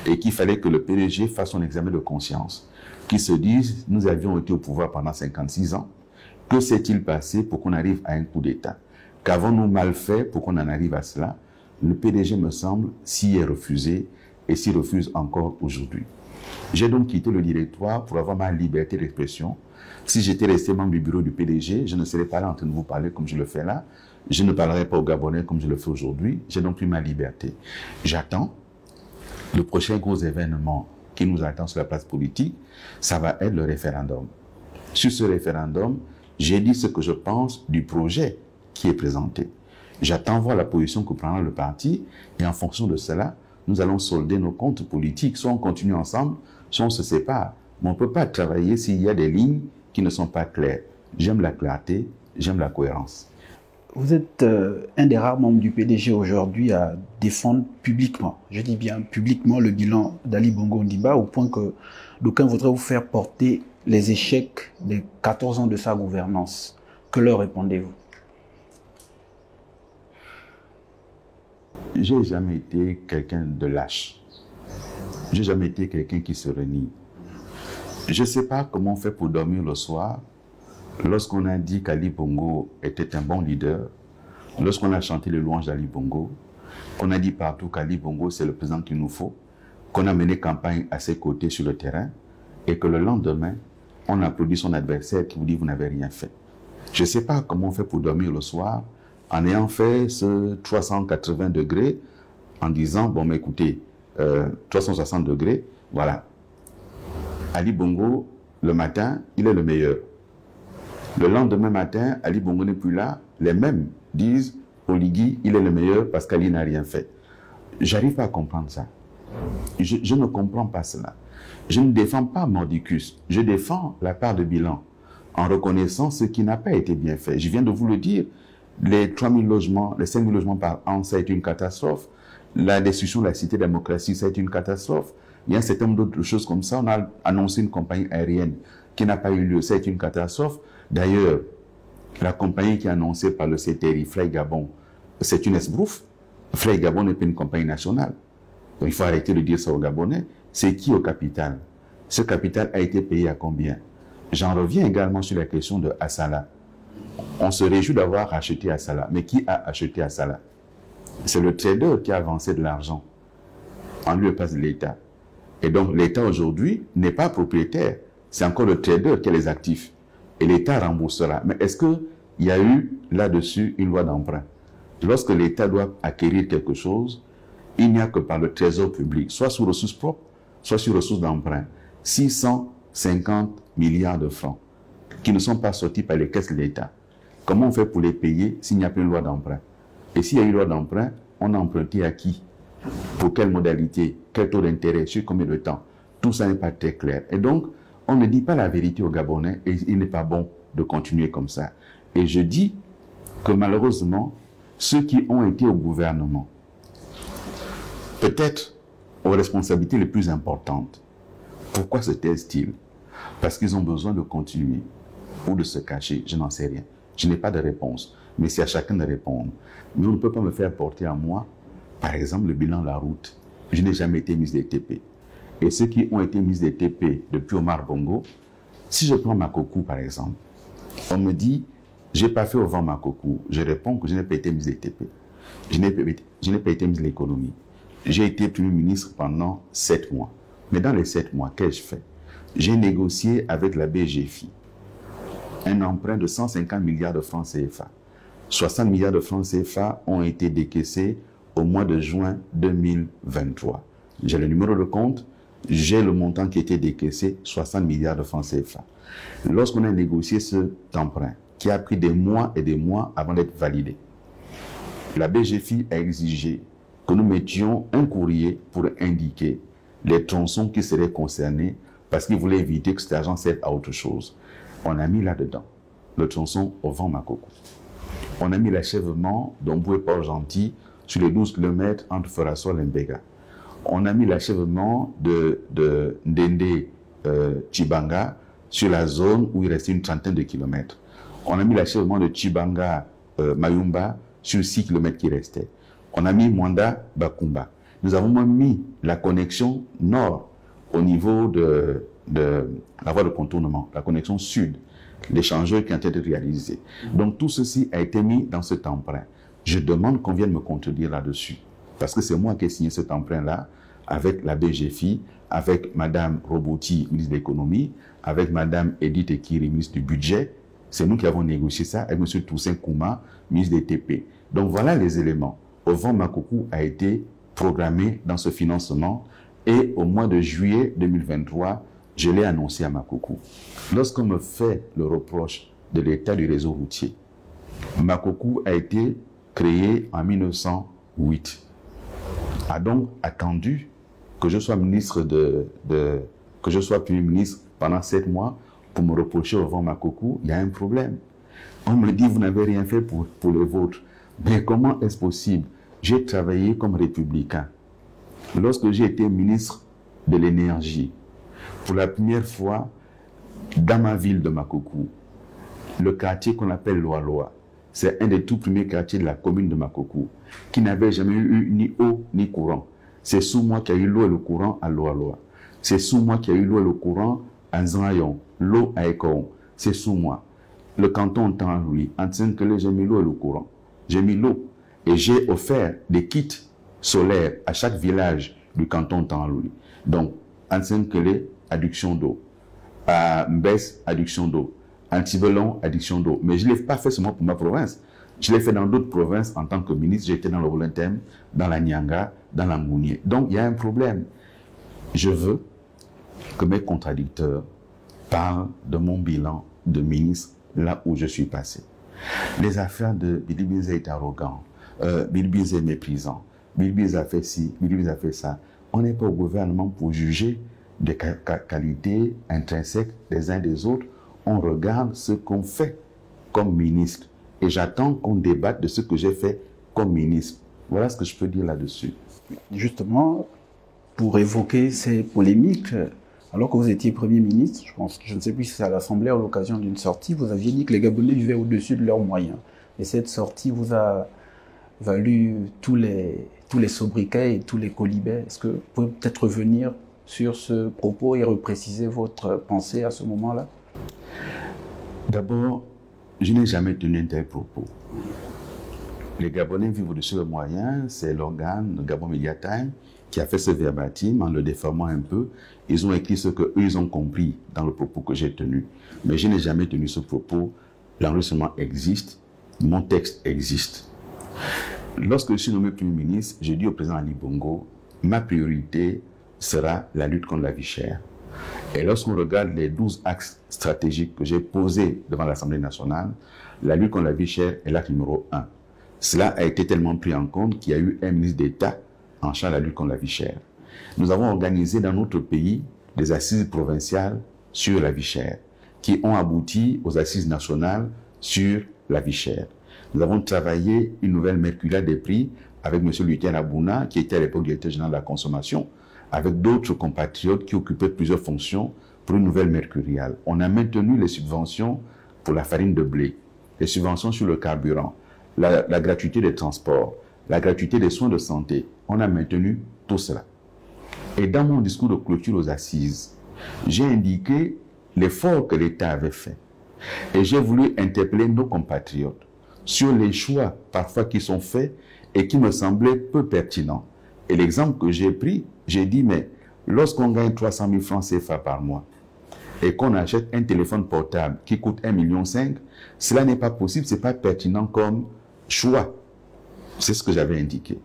Et qu'il fallait que le PDG fasse son examen de conscience, qu'il se dise, nous avions été au pouvoir pendant 56 ans, que s'est-il passé pour qu'on arrive à un coup d'État? Qu'avons-nous mal fait pour qu'on en arrive à cela? Le PDG, me semble, s'y est refusé et s'y refuse encore aujourd'hui. J'ai donc quitté le directoire pour avoir ma liberté d'expression. Si j'étais resté membre du bureau du PDG, je ne serais pas là en train de vous parler comme je le fais là. Je ne parlerai pas aux Gabonais comme je le fais aujourd'hui. J'ai donc pris ma liberté. J'attends le prochain gros événement qui nous attend sur la place politique. Ça va être le référendum. Sur ce référendum, j'ai dit ce que je pense du projet qui est présenté. J'attends voir la position que prendra le parti et en fonction de cela, nous allons solder nos comptes politiques. Soit on continue ensemble, soit on se sépare. Mais on ne peut pas travailler s'il y a des lignes qui ne sont pas claires. J'aime la clarté, j'aime la cohérence. Vous êtes un des rares membres du PDG aujourd'hui à défendre publiquement, je dis bien publiquement, le bilan d'Ali Bongo Ondimba, au point que d'aucuns voudraient vous faire porter les échecs des 14 ans de sa gouvernance. Que leur répondez-vous? J'ai jamais été quelqu'un de lâche. J'ai jamais été quelqu'un qui se renie. Je ne sais pas comment on fait pour dormir le soir lorsqu'on a dit qu'Ali Bongo était un bon leader, lorsqu'on a chanté les louanges d'Ali Bongo, qu'on a dit partout qu'Ali Bongo c'est le président qu'il nous faut, qu'on a mené campagne à ses côtés sur le terrain et que le lendemain, on applaudit son adversaire qui vous dit vous n'avez rien fait. Je ne sais pas comment on fait pour dormir le soir en ayant fait ce 380 degrés, en disant, bon, mais écoutez, 360 degrés, voilà. Ali Bongo, le matin, il est le meilleur. Le lendemain matin, Ali Bongo n'est plus là, les mêmes disent, Oligui, il est le meilleur parce qu'Ali n'a rien fait. J'arrive pas à comprendre ça. Je ne comprends pas cela. Je ne défends pas Mordicus, je défends la part de bilan, en reconnaissant ce qui n'a pas été bien fait. Je viens de vous le dire, les 3 000 logements, les 5 000 logements par an, ça a été une catastrophe. La destruction de la cité-démocratie, ça a été une catastrophe. Il y a un certain nombre d'autres choses comme ça. On a annoncé une compagnie aérienne qui n'a pas eu lieu, ça a été une catastrophe. D'ailleurs, la compagnie qui est annoncée par le CTRI, Fly Gabon, c'est une esbrouffe. Fly Gabon n'est pas une compagnie nationale. Donc, il faut arrêter de dire ça aux Gabonais. C'est qui au capital? Ce capital a été payé à combien? J'en reviens également sur la question de Assala. On se réjouit d'avoir acheté Assala. Mais qui a acheté Assala? C'est le trader qui a avancé de l'argent en lieu et place de l'État. Et donc l'État aujourd'hui n'est pas propriétaire. C'est encore le trader qui a les actifs. Et l'État remboursera. Mais est-ce qu'il y a eu là-dessus une loi d'emprunt? Lorsque l'État doit acquérir quelque chose, il n'y a que par le trésor public, soit sous ressources propres, soit sur ressources d'emprunt, 650 milliards de francs qui ne sont pas sortis par les caisses de l'État. Comment on fait pour les payer s'il n'y a plus une loi d'emprunt? Et s'il y a une loi d'emprunt, on a emprunté à qui? Pour quelle modalité? Quel taux d'intérêt? Sur combien de temps? Tout ça n'est pas très clair. Et donc, on ne dit pas la vérité aux Gabonais et il n'est pas bon de continuer comme ça. Et je dis que malheureusement, ceux qui ont été au gouvernement, peut-être aux responsabilités les plus importantes, pourquoi se taisent-ils? Parce qu'ils ont besoin de continuer ou de se cacher, je n'en sais rien. Je n'ai pas de réponse, mais c'est à chacun de répondre. Mais on ne peut pas me faire porter à moi, par exemple, le bilan de la route. Je n'ai jamais été ministre des TP. Et ceux qui ont été ministres des TP depuis Omar Bongo, si je prends Makokou, par exemple, on me dit, j'ai pas fait au vent Makokou. Je réponds que je n'ai pas été ministre des TP. Je n'ai pas été ministre de l'économie. J'ai été Premier ministre pendant 7 mois. Mais dans les 7 mois, qu'ai-je fait? J'ai négocié avec la BGFI un emprunt de 150 milliards de francs CFA. 60 milliards de francs CFA ont été décaissés au mois de juin 2023. J'ai le numéro de compte, j'ai le montant qui a été décaissé, 60 milliards de francs CFA. Lorsqu'on a négocié cet emprunt, qui a pris des mois et des mois avant d'être validé, la BGFI a exigé que nous mettions un courrier pour indiquer les tronçons qui seraient concernés parce qu'ils voulaient éviter que cet argent serve à autre chose. On a mis là-dedans le tronçon au vent Makokou. On a mis l'achèvement d'Omboué-Port-Gentil sur les 12 km entre Ferrassol et Mbega. On a mis l'achèvement de Ndende-Chibanga sur la zone où il restait une trentaine de kilomètres. On a mis l'achèvement de Chibanga-Mayumba sur 6 km qui restaient. On a mis Mwanda-Bakumba. Nous avons même mis la connexion nord au niveau de la voie de contournement, la connexion sud, l'échangeur qui a été réalisé. Donc tout ceci a été mis dans cet emprunt. Je demande qu'on vienne me contredire là-dessus. Parce que c'est moi qui ai signé cet emprunt-là avec la BGFI, avec Mme Robouti, ministre de l'économie, avec Mme Edith Ekiri, ministre du budget. C'est nous qui avons négocié ça avec M. Toussaint Kouma, ministre des TP. Donc voilà les éléments. Au vent Makokou a été programmé dans ce financement et au mois de juillet 2023, je l'ai annoncé à Makokou. Lorsqu'on me fait le reproche de l'état du réseau routier, Makokou a été créé en 1908. A donc attendu que je sois ministre que je sois Premier ministre pendant 7 mois pour me reprocher au vent Makokou. Il y a un problème. On me dit, vous n'avez rien fait pour les vôtres. Mais comment est-ce possible? J'ai travaillé comme républicain. Lorsque j'ai été ministre de l'énergie, pour la première fois, dans ma ville de Makokou, le quartier qu'on appelle Loa-Loa, c'est un des tout premiers quartiers de la commune de Makokou, qui n'avait jamais eu ni eau ni courant. C'est sous moi qu'il y a eu l'eau et le courant à Loa-Loa. C'est sous moi qu'il y a eu l'eau et le courant à Nzanayon, l'eau à Ekoon. C'est sous moi. Le canton Tanloui, en Tsenkele, j'ai mis l'eau et le courant. J'ai mis l'eau. Et j'ai offert des kits solaires à chaque village du canton Tanloui. Donc, en Tsenkele, adduction d'eau. À Mbès, adduction d'eau. À Tibelon, adduction d'eau. Mais je ne l'ai pas fait seulement pour ma province. Je l'ai fait dans d'autres provinces en tant que ministre. J'étais dans le Volontem, dans la Nyanga, dans la Ngounié. Donc, il y a un problème. Je veux que mes contradicteurs parlent de mon bilan de ministre là où je suis passé. Les affaires de Billy Bize est arrogant, Billy Bize est méprisant, Billy Bize a fait ci, Billy Bize a fait ça. On n'est pas au gouvernement pour juger des qualités intrinsèques des uns des autres. On regarde ce qu'on fait comme ministre. Et j'attends qu'on débatte de ce que j'ai fait comme ministre. Voilà ce que je peux dire là-dessus. Justement, pour évoquer ces polémiques, alors que vous étiez Premier ministre, je ne sais plus si c'est à l'Assemblée, à l'occasion d'une sortie, vous aviez dit que les Gabonais vivaient au-dessus de leurs moyens. Et cette sortie vous a valu tous les sobriquets et tous les colibets. Est-ce que vous pouvez peut-être revenir sur ce propos et repréciser votre pensée à ce moment-là? D'abord, je n'ai jamais tenu un tel propos. Les Gabonais vivent au-dessus de leurs moyens, c'est l'organe, le Gabon Media Time, qui a fait ce verbatim en le déformant un peu. Ils ont écrit ce qu'eux, ils ont compris dans le propos que j'ai tenu. Mais je n'ai jamais tenu ce propos. L'enregistrement existe, mon texte existe. Lorsque je suis nommé Premier ministre, j'ai dit au président Ali Bongo, ma priorité sera la lutte contre la vie chère. Et lorsqu'on regarde les 12 axes stratégiques que j'ai posés devant l'Assemblée nationale, la lutte contre la vie chère est l'acte numéro 1. Cela a été tellement pris en compte qu'il y a eu un ministre d'État en charge de la lutte contre la vie chère. Nous avons organisé dans notre pays des assises provinciales sur la vie chère, qui ont abouti aux assises nationales sur la vie chère. Nous avons travaillé une nouvelle circulaire des prix avec M. Lucien Abouna, qui était à l'époque directeur général de la consommation, avec d'autres compatriotes qui occupaient plusieurs fonctions pour une nouvelle mercuriale. On a maintenu les subventions pour la farine de blé, les subventions sur le carburant, la gratuité des transports, la gratuité des soins de santé. On a maintenu tout cela. Et dans mon discours de clôture aux assises, j'ai indiqué l'effort que l'État avait fait. Et j'ai voulu interpeller nos compatriotes sur les choix parfois qui sont faits et qui me semblaient peu pertinents. Et l'exemple que j'ai pris, j'ai dit, mais lorsqu'on gagne 300 000 francs CFA par mois et qu'on achète un téléphone portable qui coûte 1,5 million, cela n'est pas possible, ce n'est pas pertinent comme choix. C'est ce que j'avais indiqué.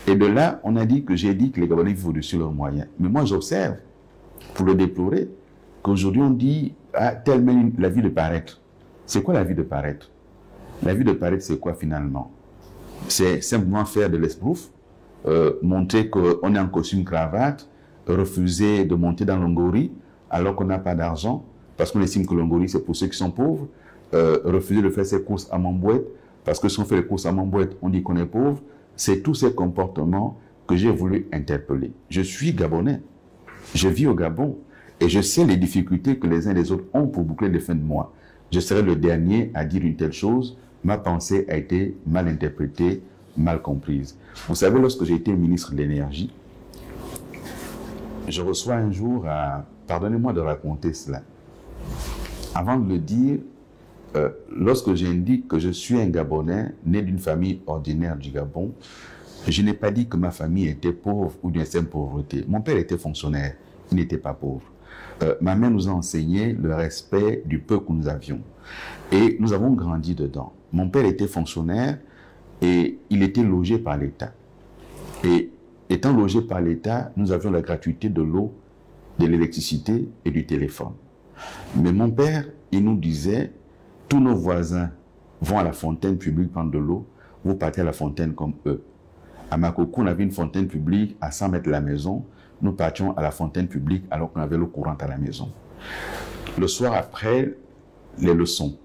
Et de là, on a dit que j'ai dit que les Gabonais vivent au-dessus de leurs moyens. Mais moi, j'observe, pour le déplorer, qu'aujourd'hui, on dit, ah, tellement la vie de paraître. C'est quoi la vie de paraître? La vie de paraître, c'est quoi finalement? C'est simplement faire de l'esbrouf, montrer qu'on est en costume cravate, refuser de monter dans l'ongori alors qu'on n'a pas d'argent, parce qu'on estime que l'ongori, c'est pour ceux qui sont pauvres, refuser de faire ses courses à Montbouette, parce que si on fait les courses à Montbouette, on dit qu'on est pauvre. C'est tous ces comportements que j'ai voulu interpeller. Je suis Gabonais, je vis au Gabon, et je sais les difficultés que les uns et les autres ont pour boucler les fins de mois. Je serai le dernier à dire une telle chose. Ma pensée a été mal interprétée, mal comprise. Vous savez, lorsque j'ai été ministre de l'Énergie, je reçois un jour, pardonnez-moi de raconter cela. Avant de le dire, lorsque j'indique que je suis un Gabonais, né d'une famille ordinaire du Gabon, je n'ai pas dit que ma famille était pauvre ou d'une extrême pauvreté. Mon père était fonctionnaire, il n'était pas pauvre. Ma mère nous a enseigné le respect du peu que nous avions. Et nous avons grandi dedans. Mon père était fonctionnaire et il était logé par l'État. Et étant logé par l'État, nous avions la gratuité de l'eau, de l'électricité et du téléphone. Mais mon père, il nous disait, tous nos voisins vont à la fontaine publique prendre de l'eau, vous partez à la fontaine comme eux. À Makoko, on avait une fontaine publique à 100 mètres de la maison. Nous partions à la fontaine publique alors qu'on avait l'eau courante à la maison. Le soir après les leçons,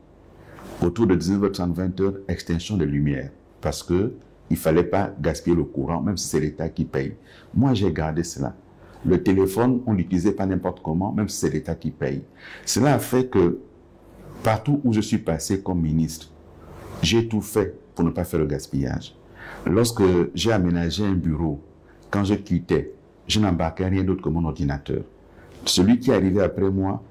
autour de 19h30, 20h, extinction de lumière. Parce qu'il ne fallait pas gaspiller le courant, même si c'est l'État qui paye. Moi, j'ai gardé cela. Le téléphone, on ne l'utilisait pas n'importe comment, même si c'est l'État qui paye. Cela a fait que partout où je suis passé comme ministre, j'ai tout fait pour ne pas faire le gaspillage. Lorsque j'ai aménagé un bureau, quand je quittais, je n'embarquais rien d'autre que mon ordinateur. Celui qui arrivait après moi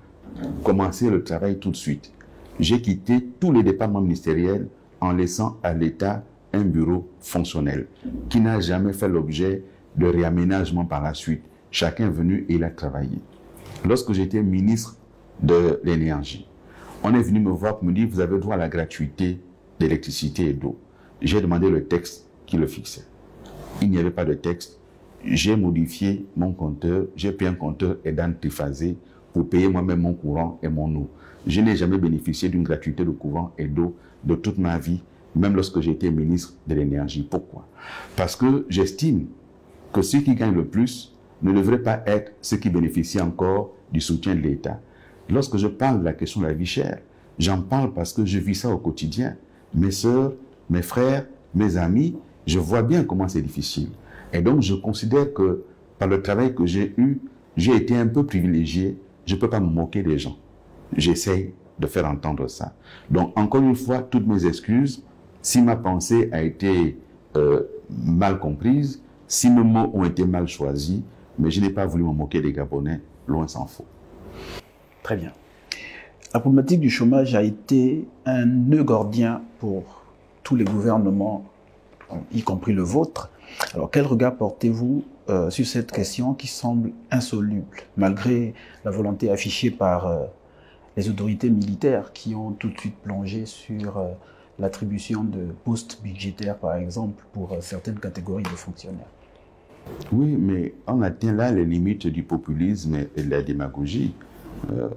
commençait le travail tout de suite. J'ai quitté tous les départements ministériels en laissant à l'État un bureau fonctionnel qui n'a jamais fait l'objet de réaménagement par la suite. Chacun est venu et il a travaillé. Lorsque j'étais ministre de l'Énergie, on est venu me voir pour me dire, vous avez droit à la gratuité d'électricité et d'eau. J'ai demandé le texte qui le fixait. Il n'y avait pas de texte. J'ai modifié mon compteur, j'ai pris un compteur aidant triphasé pour payer moi-même mon courant et mon eau. Je n'ai jamais bénéficié d'une gratuité de courant et d'eau de toute ma vie, même lorsque j'étais ministre de l'Énergie. Pourquoi? Parce que j'estime que ceux qui gagnent le plus ne devraient pas être ceux qui bénéficient encore du soutien de l'État. Lorsque je parle de la question de la vie chère, j'en parle parce que je vis ça au quotidien. Mes sœurs, mes frères, mes amis, je vois bien comment c'est difficile. Et donc, je considère que par le travail que j'ai eu, j'ai été un peu privilégié. Je ne peux pas me moquer des gens. J'essaye de faire entendre ça. Donc, encore une fois, toutes mes excuses. Si ma pensée a été mal comprise, si mes mots ont été mal choisis, mais je n'ai pas voulu me moquer des Gabonais, loin s'en faut. Très bien. La problématique du chômage a été un nœud gordien pour tous les gouvernements, y compris le vôtre. Alors, quel regard portez-vous sur cette question qui semble insoluble, malgré la volonté affichée par les autorités militaires qui ont tout de suite plongé sur l'attribution de postes budgétaires, par exemple, pour certaines catégories de fonctionnaires? Oui, mais on atteint là les limites du populisme et de la démagogie.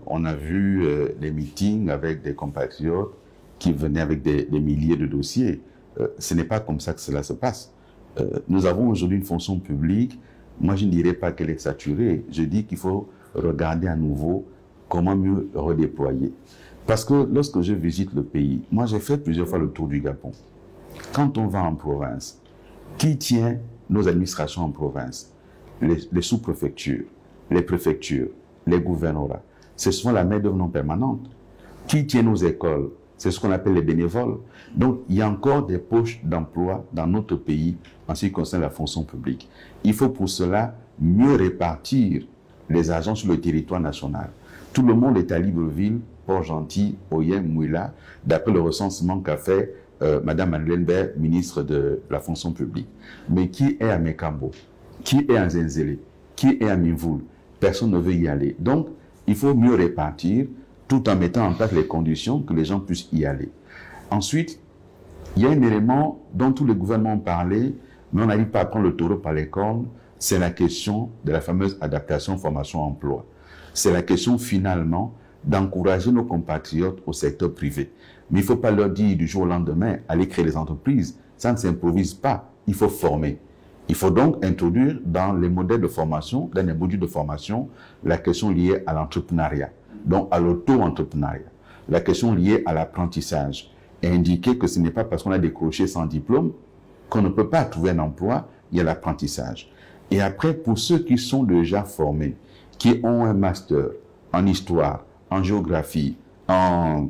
On a vu des meetings avec des compatriotes qui venaient avec des milliers de dossiers. Ce n'est pas comme ça que cela se passe. Nous avons aujourd'hui une fonction publique. Moi, je ne dirais pas qu'elle est saturée. Je dis qu'il faut regarder à nouveau comment mieux redéployer. Parce que lorsque je visite le pays, moi j'ai fait plusieurs fois le tour du Gabon. Quand on va en province, qui tient nos administrations en province? Les sous-préfectures, les préfectures, les gouvernorats. C'est souvent la main-d'œuvre non permanente. Qui tient nos écoles? C'est ce qu'on appelle les bénévoles. Donc, il y a encore des poches d'emploi dans notre pays en ce qui concerne la fonction publique. Il faut pour cela mieux répartir les agents sur le territoire national. Tout le monde est à Libreville, Port-Gentil, Oyem, Mouila, d'après le recensement qu'a fait Mme Madeleine Baird, ministre de la fonction publique. Mais qui est à Mekambo? Qui est à Zenzele? Qui est à Minvoul? Personne ne veut y aller. Donc, il faut mieux répartir tout en mettant en place les conditions que les gens puissent y aller. Ensuite, il y a un élément dont tous les gouvernements ont parlé, mais on n'arrive pas à prendre le taureau par les cornes, c'est la question de la fameuse adaptation, formation, emploi. C'est la question finalement d'encourager nos compatriotes au secteur privé. Mais il ne faut pas leur dire du jour au lendemain, allez créer des entreprises. Ça ne s'improvise pas, il faut former. Il faut donc introduire dans les modèles de formation, dans les modules de formation, la question liée à l'entrepreneuriat, donc à l'auto-entrepreneuriat, la question liée à l'apprentissage, et indiquer que ce n'est pas parce qu'on a décroché sans diplôme qu'on ne peut pas trouver un emploi, il y a l'apprentissage. Et après, pour ceux qui sont déjà formés, qui ont un master en histoire, en géographie, en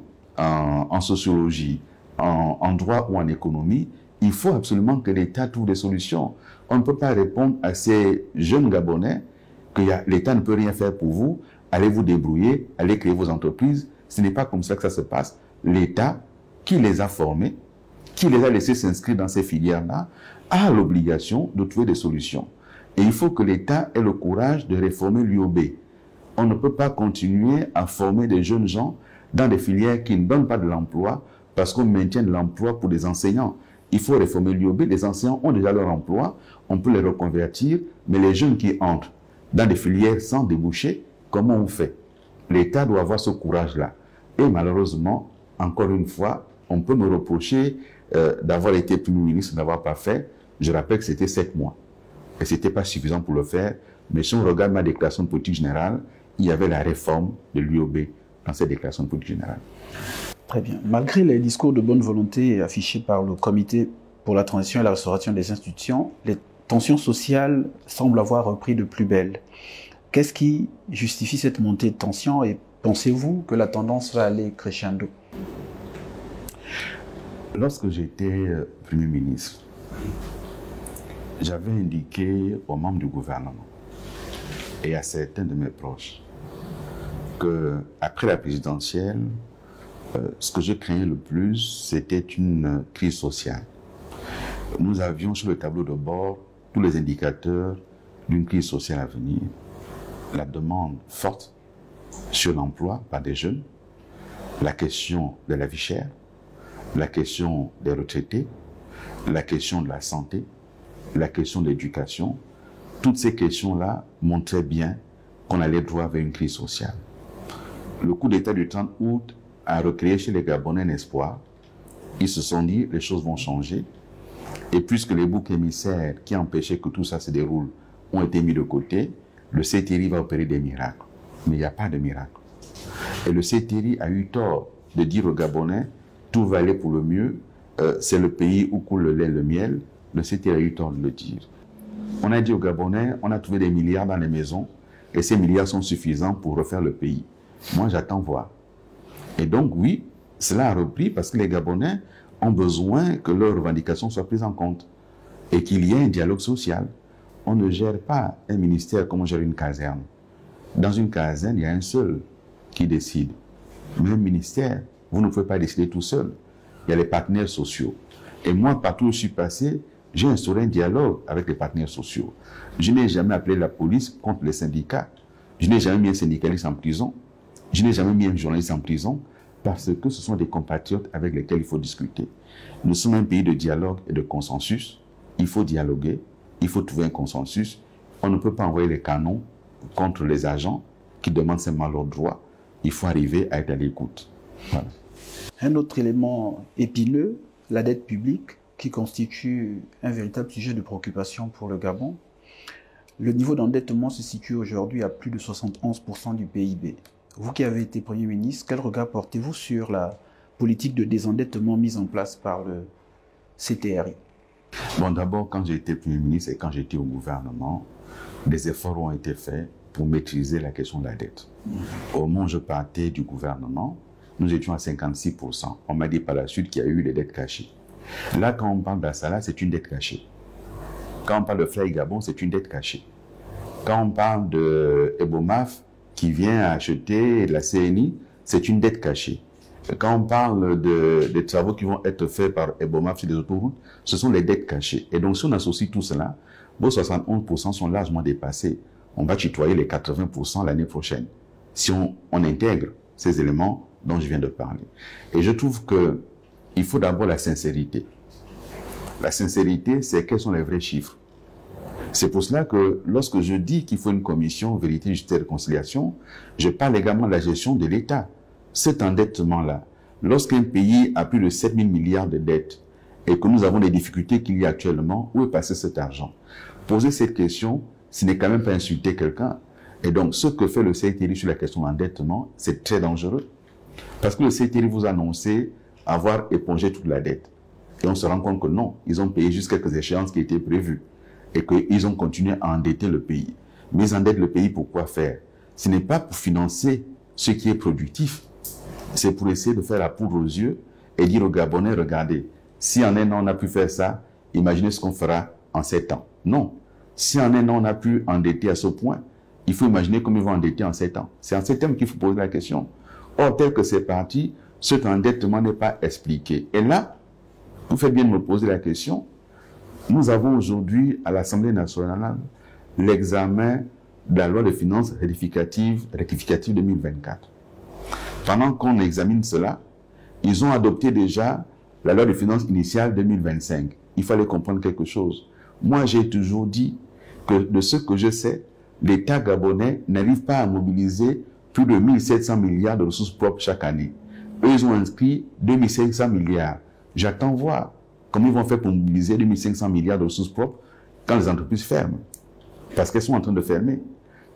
sociologie, en droit ou en économie, il faut absolument que l'État trouve des solutions. On ne peut pas répondre à ces jeunes Gabonais que l'État ne peut rien faire pour vous, allez vous débrouiller, allez créer vos entreprises. Ce n'est pas comme ça que ça se passe. L'État, qui les a formés, qui les a laissés s'inscrire dans ces filières-là, a l'obligation de trouver des solutions. Et il faut que l'État ait le courage de réformer l'UOB. On ne peut pas continuer à former des jeunes gens dans des filières qui ne donnent pas de l'emploi parce qu'on maintient de l'emploi pour des enseignants. Il faut réformer l'UOB. Les enseignants ont déjà leur emploi, on peut les reconvertir, mais les jeunes qui entrent dans des filières sans déboucher, comment on fait? L'État doit avoir ce courage-là. Et malheureusement, encore une fois, on peut me reprocher d'avoir été Premier ministre, d'avoir pas fait. Je rappelle que c'était 7 mois. Et ce n'était pas suffisant pour le faire. Mais si on regarde ma déclaration de politique générale, il y avait la réforme de l'UOB dans cette déclaration de politique générale. Très bien. Malgré les discours de bonne volonté affichés par le Comité pour la transition et la restauration des institutions, les tensions sociales semblent avoir repris de plus belle. Qu'est-ce qui justifie cette montée de tension et pensez-vous que la tendance va aller crescendo? Lorsque j'étais Premier ministre, j'avais indiqué aux membres du gouvernement et à certains de mes proches qu'après la présidentielle, ce que je craignais le plus, c'était une crise sociale. Nous avions sur le tableau de bord tous les indicateurs d'une crise sociale à venir. La demande forte sur l'emploi par des jeunes, la question de la vie chère, la question des retraités, la question de la santé, la question de l'éducation. Toutes ces questions-là montraient bien qu'on allait droit vers une crise sociale. Le coup d'État du 30 août a recréé chez les Gabonais un espoir. Ils se sont dit, les choses vont changer. Et puisque les boucs émissaires qui empêchaient que tout ça se déroule ont été mis de côté, le CTRI va opérer des miracles. Mais il n'y a pas de miracle. Et le CTRI a eu tort de dire aux Gabonais, tout va aller pour le mieux, c'est le pays où coule le lait et le miel. Le CTRI a eu tort de le dire. On a dit aux Gabonais, on a trouvé des milliards dans les maisons, et ces milliards sont suffisants pour refaire le pays. Moi, j'attends voir. Et donc, oui, cela a repris parce que les Gabonais ont besoin que leurs revendications soient prises en compte et qu'il y ait un dialogue social. On ne gère pas un ministère comme on gère une caserne. Dans une caserne, il y a un seul qui décide. Mais un ministère, vous ne pouvez pas décider tout seul. Il y a les partenaires sociaux. Et moi, partout où je suis passé, j'ai instauré un dialogue avec les partenaires sociaux. Je n'ai jamais appelé la police contre les syndicats. Je n'ai jamais mis un syndicaliste en prison. Je n'ai jamais mis un journaliste en prison parce que ce sont des compatriotes avec lesquels il faut discuter. Nous sommes un pays de dialogue et de consensus. Il faut dialoguer. il faut trouver un consensus. On ne peut pas envoyer les canons contre les agents qui demandent simplement leurs droits. Il faut arriver à être à l'écoute. Voilà. Un autre élément épineux, la dette publique, qui constitue un véritable sujet de préoccupation pour le Gabon. Le niveau d'endettement se situe aujourd'hui à plus de 71% du PIB. Vous qui avez été Premier ministre, quel regard portez-vous sur la politique de désendettement mise en place par le CTRI? Bon, d'abord, quand j'ai été Premier ministre et quand j'étais au gouvernement, des efforts ont été faits pour maîtriser la question de la dette. Au moment où je partais du gouvernement, nous étions à 56%. On m'a dit par la suite qu'il y a eu des dettes cachées. Là, quand on parle d'Assala, c'est une dette cachée. Quand on parle de Fly Gabon, c'est une dette cachée. Quand on parle de Ebomaf, qui vient acheter la CNI, c'est une dette cachée. Quand on parle des travaux qui vont être faits par Ebomaf sur les autoroutes, ce sont les dettes cachées. Et donc, si on associe tout cela, vos 71% sont largement dépassés. On va tutoyer les 80% l'année prochaine, si on intègre ces éléments dont je viens de parler. Et je trouve qu'il faut d'abord la sincérité. La sincérité, c'est quels sont les vrais chiffres. C'est pour cela que lorsque je dis qu'il faut une commission vérité, justice et réconciliation, je parle également de la gestion de l'État. Cet endettement-là, lorsqu'un pays a plus de 7 000 milliards de dettes et que nous avons les difficultés qu'il y a actuellement, où est passé cet argent? Poser cette question, ce n'est quand même pas insulter quelqu'un. Et donc, ce que fait le CTRI sur la question de l'endettement, c'est très dangereux. Parce que le CTRI vous a annoncé avoir épongé toute la dette. Et on se rend compte que non, ils ont payé juste quelques échéances qui étaient prévues. Et qu'ils ont continué à endetter le pays. Mais ils endettent le pays pour quoi faire? Ce n'est pas pour financer ce qui est productif. C'est pour essayer de faire la poudre aux yeux et dire aux Gabonais, regardez, si en un an on a pu faire ça, imaginez ce qu'on fera en 7 ans. Non. Si en un an on a pu endetter à ce point, il faut imaginer comment ils vont endetter en 7 ans. C'est en ces termes qu'il faut poser la question. Or, tel que c'est parti, cet endettement n'est pas expliqué. Et là, vous faites bien de me poser la question. Nous avons aujourd'hui à l'Assemblée nationale l'examen de la loi de finances rectificative 2024. Pendant qu'on examine cela, ils ont adopté déjà la loi de finances initiale 2025. Il fallait comprendre quelque chose. Moi, j'ai toujours dit que de ce que je sais, l'État gabonais n'arrive pas à mobiliser plus de 1700 milliards de ressources propres chaque année. Eux, ils ont inscrit 2500 milliards. J'attends voir comment ils vont faire pour mobiliser 2500 milliards de ressources propres quand les entreprises ferment. Parce qu'elles sont en train de fermer.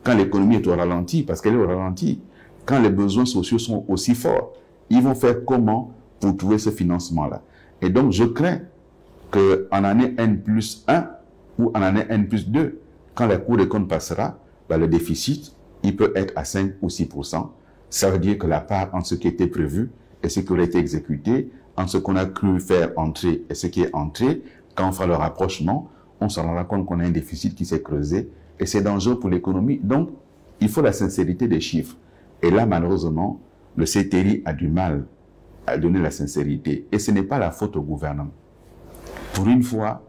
Quand l'économie est au ralenti, parce qu'elle est au ralenti. Quand les besoins sociaux sont aussi forts. Ils vont faire comment pour trouver ce financement-là? Et donc, je crains qu'en année N+1 ou en année N+2, quand la Cour des comptes passera, le déficit, il peut être à 5 ou 6%. Ça veut dire que la part entre ce qui était prévu et ce qui aurait été exécuté, entre ce qu'on a cru faire entrer et ce qui est entré, quand on fera le rapprochement, on se rendra compte qu'on a un déficit qui s'est creusé et c'est dangereux pour l'économie. Donc, il faut la sincérité des chiffres. Et là, malheureusement, le CTRI a du mal à donner la sincérité. Et ce n'est pas la faute au gouvernement. Pour une fois,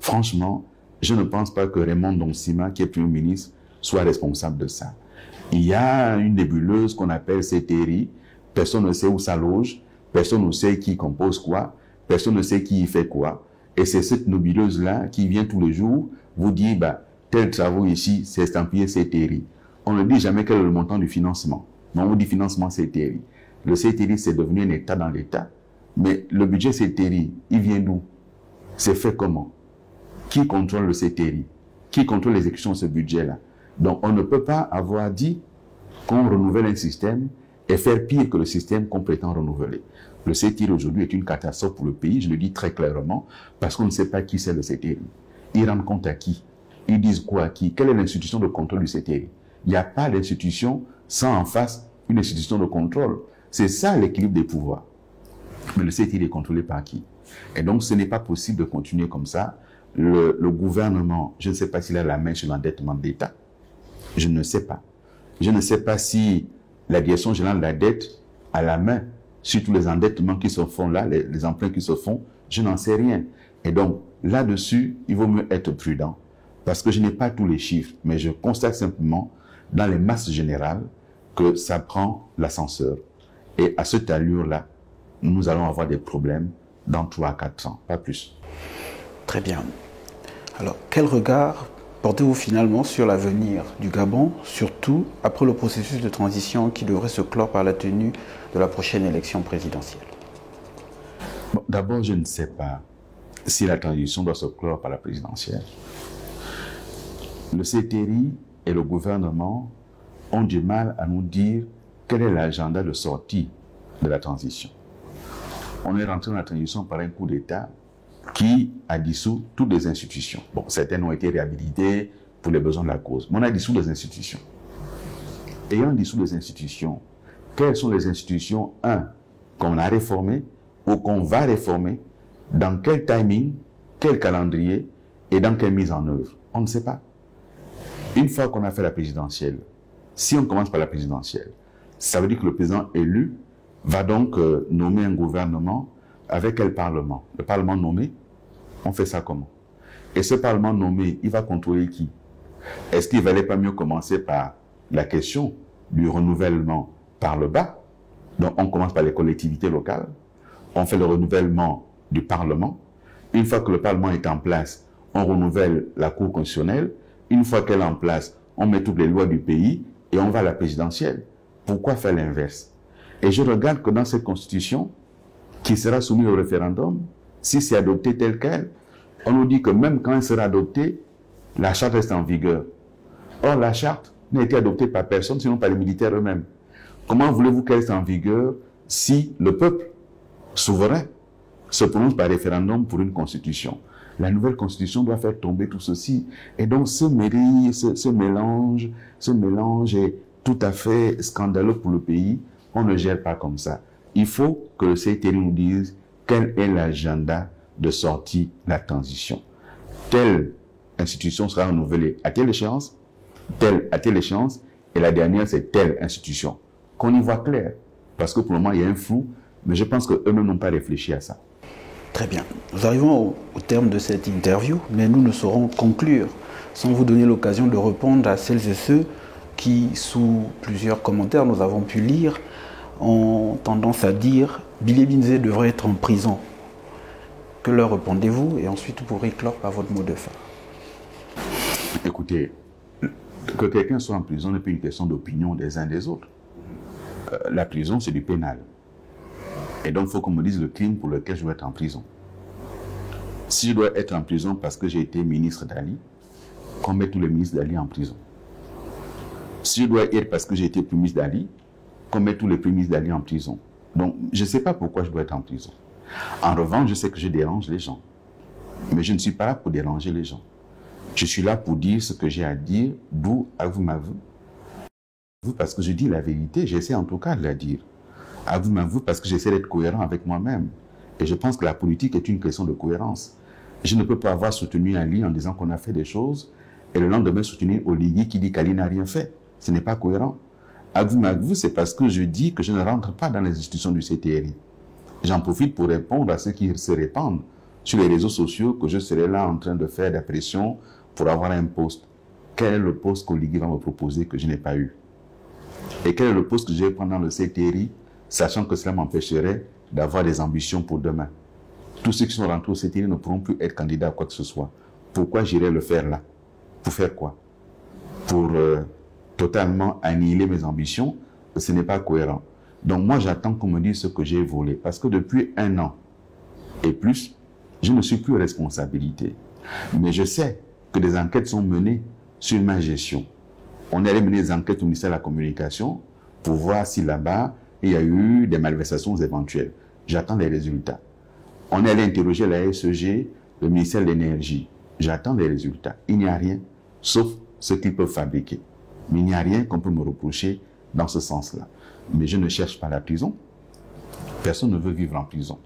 franchement, je ne pense pas que Raymond Donsima, qui est Premier ministre, soit responsable de ça. Il y a une nébuleuse qu'on appelle CTRI. Personne ne sait où ça loge. Personne ne sait qui compose quoi. Personne ne sait qui y fait quoi. Et c'est cette nébuleuse-là qui vient tous les jours vous dire, tel travaux ici, c'est estampillé CTRI. On ne dit jamais quel est le montant du financement. Mais on dit financement CTRI. Le CTRI, c'est devenu un État dans l'État. Mais le budget CTRI, il vient d'où? C'est fait comment? Qui contrôle le CTRI? Qui contrôle l'exécution de ce budget-là? Donc, on ne peut pas avoir dit qu'on renouvelle un système et faire pire que le système qu'on prétend renouveler. Le CTRI aujourd'hui est une catastrophe pour le pays, je le dis très clairement, parce qu'on ne sait pas qui c'est le CTRI. Ils rendent compte à qui? Ils disent quoi à qui? Quelle est l'institution de contrôle du CTRI? Il n'y a pas d'institution sans en face une institution de contrôle. C'est ça l'équilibre des pouvoirs. Mais le CTRI est contrôlé par qui? Et donc, ce n'est pas possible de continuer comme ça. Le gouvernement, je ne sais pas s'il a la main sur l'endettement de l'État. Je ne sais pas. Je ne sais pas si la direction générale de la dette a la main sur tous les endettements qui se font là, les emprunts qui se font. Je n'en sais rien. Et donc, là-dessus, il vaut mieux être prudent. Parce que je n'ai pas tous les chiffres, mais je constate simplement, dans les masses générales, que ça prend l'ascenseur. Et à cette allure-là, nous allons avoir des problèmes dans 3 à 4 ans, pas plus. Très bien. Alors, quel regard portez-vous finalement sur l'avenir du Gabon, surtout après le processus de transition qui devrait se clore par la tenue de la prochaine élection présidentielle? Bon, d'abord, je ne sais pas si la transition doit se clore par la présidentielle. Le CTRI et le gouvernement ont du mal à nous dire quel est l'agenda de sortie de la transition. On est rentré dans la transition par un coup d'État qui a dissous toutes les institutions. Bon, certaines ont été réhabilitées pour les besoins de la cause, mais on a dissous les institutions. Ayant dissous les institutions, quelles sont les institutions, qu'on a réformées ou qu'on va réformer, dans quel timing, quel calendrier et dans quelle mise en œuvre? On ne sait pas. Une fois qu'on a fait la présidentielle, si on commence par la présidentielle, ça veut dire que le président élu va donc nommer un gouvernement avec quel parlement? Le parlement nommé, on fait ça comment? Et ce parlement nommé, il va contrôler qui? Est-ce qu'il ne valait pas mieux commencer par la question du renouvellement par le bas? Donc on commence par les collectivités locales, on fait le renouvellement du Parlement. Une fois que le Parlement est en place, on renouvelle la Cour constitutionnelle. Une fois qu'elle est en place, on met toutes les lois du pays et on va à la présidentielle. Pourquoi faire l'inverse? Et je regarde que dans cette constitution, qui sera soumise au référendum, si c'est adopté tel quel, on nous dit que même quand elle sera adoptée, la charte reste en vigueur. Or, la charte n'a été adoptée par personne, sinon par les militaires eux-mêmes. Comment voulez-vous qu'elle reste en vigueur si le peuple souverain se prononce par référendum pour une constitution? La nouvelle constitution doit faire tomber tout ceci. Et donc, ce mélange est tout à fait scandaleux pour le pays. On ne gère pas comme ça. Il faut que le CTRI nous dise quel est l'agenda de sortie de la transition. Telle institution sera renouvelée à telle échéance, telle à telle échéance, et la dernière, c'est telle institution. Qu'on y voit clair. Parce que pour le moment, il y a un flou, mais je pense qu'eux-mêmes n'ont pas réfléchi à ça. Très bien. Nous arrivons au terme de cette interview, mais nous ne saurons conclure sans vous donner l'occasion de répondre à celles et ceux qui, sous plusieurs commentaires nous avons pu lire, ont tendance à dire « Billy Binze devrait être en prison ». Que leur répondez-vous? Et ensuite, vous pourrez clore par votre mot de fin. Écoutez, que quelqu'un soit en prison n'est pas une question d'opinion des uns des autres. La prison, c'est du pénal. Et donc, il faut qu'on me dise le crime pour lequel je dois être en prison. Si je dois être en prison parce que j'ai été ministre d'Ali, qu'on mette tous les ministres d'Ali en prison. Si je dois être parce que j'ai été premier ministre d'Ali, qu'on mette tous les premiers ministres d'Ali en prison. Donc, je ne sais pas pourquoi je dois être en prison. En revanche, je sais que je dérange les gens. Mais je ne suis pas là pour déranger les gens. Je suis là pour dire ce que j'ai à dire, d'où à vous m'avouez. Parce que je dis la vérité, j'essaie en tout cas de la dire. À vous m'avouez parce que j'essaie d'être cohérent avec moi-même. Et je pense que la politique est une question de cohérence. Je ne peux pas avoir soutenu Ali en disant qu'on a fait des choses et le lendemain soutenir Oligui qui dit qu'Ali n'a rien fait. Ce n'est pas cohérent. À vous m'avouez, c'est parce que je dis que je ne rentre pas dans les institutions du CTRI. J'en profite pour répondre à ceux qui se répandent sur les réseaux sociaux que je serai là en train de faire de la pression pour avoir un poste. Quel est le poste qu'Oligui va me proposer que je n'ai pas eu? Et quel est le poste que je vais prendre dans le CTRI, sachant que cela m'empêcherait d'avoir des ambitions pour demain? Tous ceux qui sont rentrés au CTRI ne pourront plus être candidats à quoi que ce soit. Pourquoi j'irais le faire là? Pour faire quoi? Pour totalement annihiler mes ambitions? Ce n'est pas cohérent. Donc moi, j'attends qu'on me dise ce que j'ai volé. Parce que depuis 1 an et plus, je ne suis plus responsabilité. Mais je sais que des enquêtes sont menées sur ma gestion. On est allé mener des enquêtes au ministère de la Communication pour voir si là-bas, il y a eu des malversations éventuelles. J'attends les résultats. On est allé interroger la SEG, le ministère de l'Énergie. J'attends les résultats. Il n'y a rien, sauf ce qu'ils peuvent fabriquer. Mais il n'y a rien qu'on peut me reprocher dans ce sens-là. Mais je ne cherche pas la prison. Personne ne veut vivre en prison.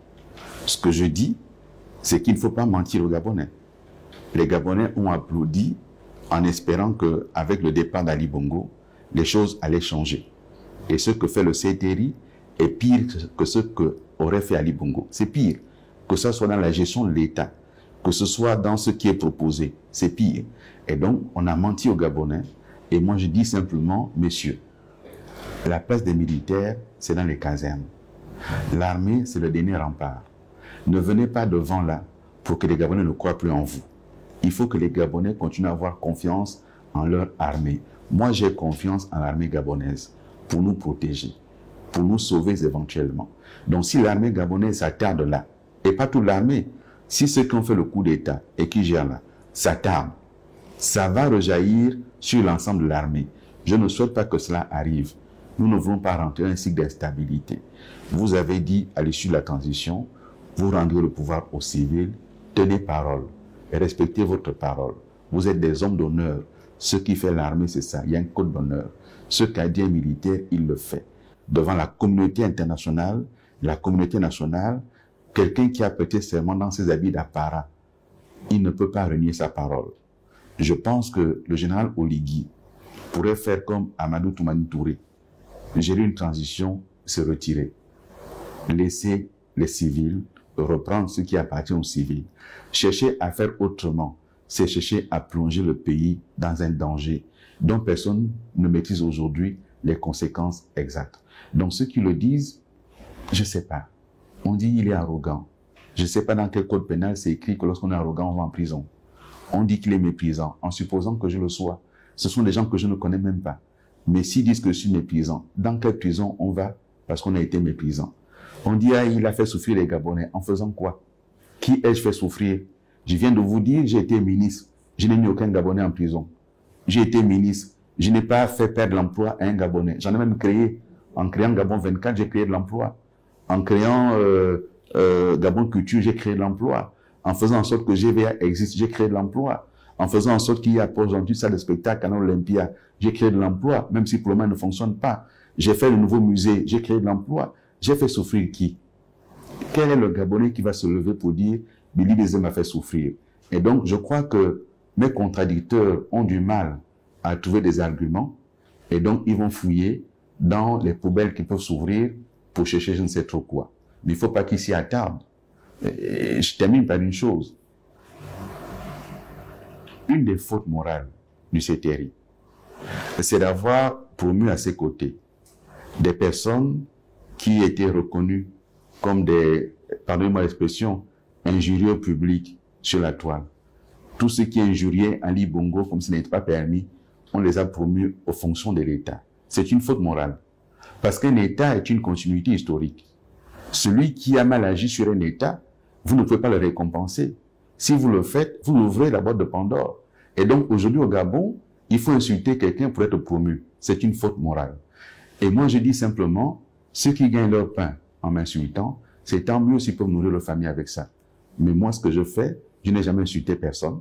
Ce que je dis, c'est qu'il ne faut pas mentir aux Gabonais. Les Gabonais ont applaudi en espérant qu'avec le départ d'Ali Bongo, les choses allaient changer. Et ce que fait le CTRI est pire que ce qu'aurait fait Ali Bongo. C'est pire. Que ce soit dans la gestion de l'État, que ce soit dans ce qui est proposé, c'est pire. Et donc, on a menti aux Gabonais. Et moi, je dis simplement, messieurs, la place des militaires, c'est dans les casernes. L'armée, c'est le dernier rempart. Ne venez pas devant là pour que les Gabonais ne croient plus en vous. Il faut que les Gabonais continuent à avoir confiance en leur armée. Moi, j'ai confiance en l'armée gabonaise pour nous protéger, pour nous sauver éventuellement. Donc, si l'armée gabonaise s'attarde là, et pas toute l'armée, si ceux qui ont fait le coup d'État et qui gèrent là s'attardent, ça va rejaillir sur l'ensemble de l'armée. Je ne souhaite pas que cela arrive. Nous ne voulons pas rentrer dans un cycle d'instabilité. Vous avez dit à l'issue de la transition, vous rendrez le pouvoir aux civils, tenez parole et respectez votre parole. Vous êtes des hommes d'honneur. Ce qui fait l'armée, c'est ça. Il y a un code d'honneur. Ce qu'a dit un militaire, il le fait. Devant la communauté internationale, la communauté nationale, quelqu'un qui a prêté serment dans ses habits d'apparat, il ne peut pas renier sa parole. Je pense que le général Oligui pourrait faire comme Amadou Toumani Touré, gérer une transition, se retirer, laisser les civils reprendre ce qui appartient aux civils. Chercher à faire autrement, c'est chercher à plonger le pays dans un danger dont personne ne maîtrise aujourd'hui les conséquences exactes. Donc ceux qui le disent, je ne sais pas. On dit il est arrogant. Je ne sais pas dans quel code pénal c'est écrit que lorsqu'on est arrogant, on va en prison. On dit qu'il est méprisant, en supposant que je le sois. Ce sont des gens que je ne connais même pas. Mais s'ils disent que je suis méprisant, dans quelle prison on va parce qu'on a été méprisant? On dit, ah, il a fait souffrir les Gabonais. En faisant quoi? Qui ai-je fait souffrir? Je viens de vous dire, j'ai été ministre. Je n'ai mis aucun Gabonais en prison. J'ai été ministre. Je n'ai pas fait perdre l'emploi à un Gabonais. J'en ai même créé. En créant Gabon 24, j'ai créé de l'emploi. En créant Gabon Culture, j'ai créé de l'emploi. En faisant en sorte que GVA existe, j'ai créé de l'emploi. En faisant en sorte qu'il y a pour aujourd'hui salle de spectacle à l'Olympia, j'ai créé de l'emploi, même si pour le moment il ne fonctionne pas. J'ai fait le nouveau musée, j'ai créé de l'emploi. J'ai fait souffrir qui? Quel est le Gabonais qui va se lever pour dire « Billy Bézé m'a fait souffrir » Et donc, je crois que mes contradicteurs ont du mal à trouver des arguments et donc ils vont fouiller dans les poubelles qui peuvent s'ouvrir pour chercher je ne sais trop quoi. Mais il ne faut pas qu'ils s'y attardent. Et je termine par une chose. Une des fautes morales du CTRI, c'est d'avoir promu à ses côtés des personnes qui étaient reconnues comme des, pardonnez-moi l'expression, injurieux publics sur la toile. Tous ceux qui injuriaient Ali Bongo comme ce n'était pas permis, on les a promus aux fonctions de l'État. C'est une faute morale. Parce qu'un État est une continuité historique. Celui qui a mal agi sur un État, vous ne pouvez pas le récompenser. Si vous le faites, vous ouvrez la boîte de Pandore. Et donc aujourd'hui au Gabon, il faut insulter quelqu'un pour être promu. C'est une faute morale. Et moi je dis simplement, ceux qui gagnent leur pain en m'insultant, c'est tant mieux s'ils peuvent nourrir leur famille avec ça. Mais moi ce que je fais, je n'ai jamais insulté personne.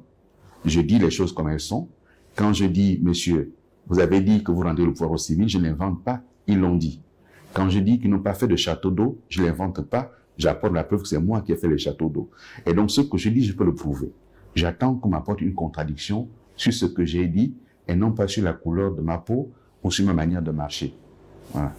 Je dis les choses comme elles sont. Quand je dis, monsieur, vous avez dit que vous rendez le pouvoir aux civils, je n'invente pas, ils l'ont dit. Quand je dis qu'ils n'ont pas fait de château d'eau, je ne l'invente pas, j'apporte la preuve que c'est moi qui ai fait les châteaux d'eau. Et donc ce que je dis, je peux le prouver. J'attends qu'on m'apporte une contradiction sur ce que j'ai dit et non pas sur la couleur de ma peau ou sur ma manière de marcher. Voilà.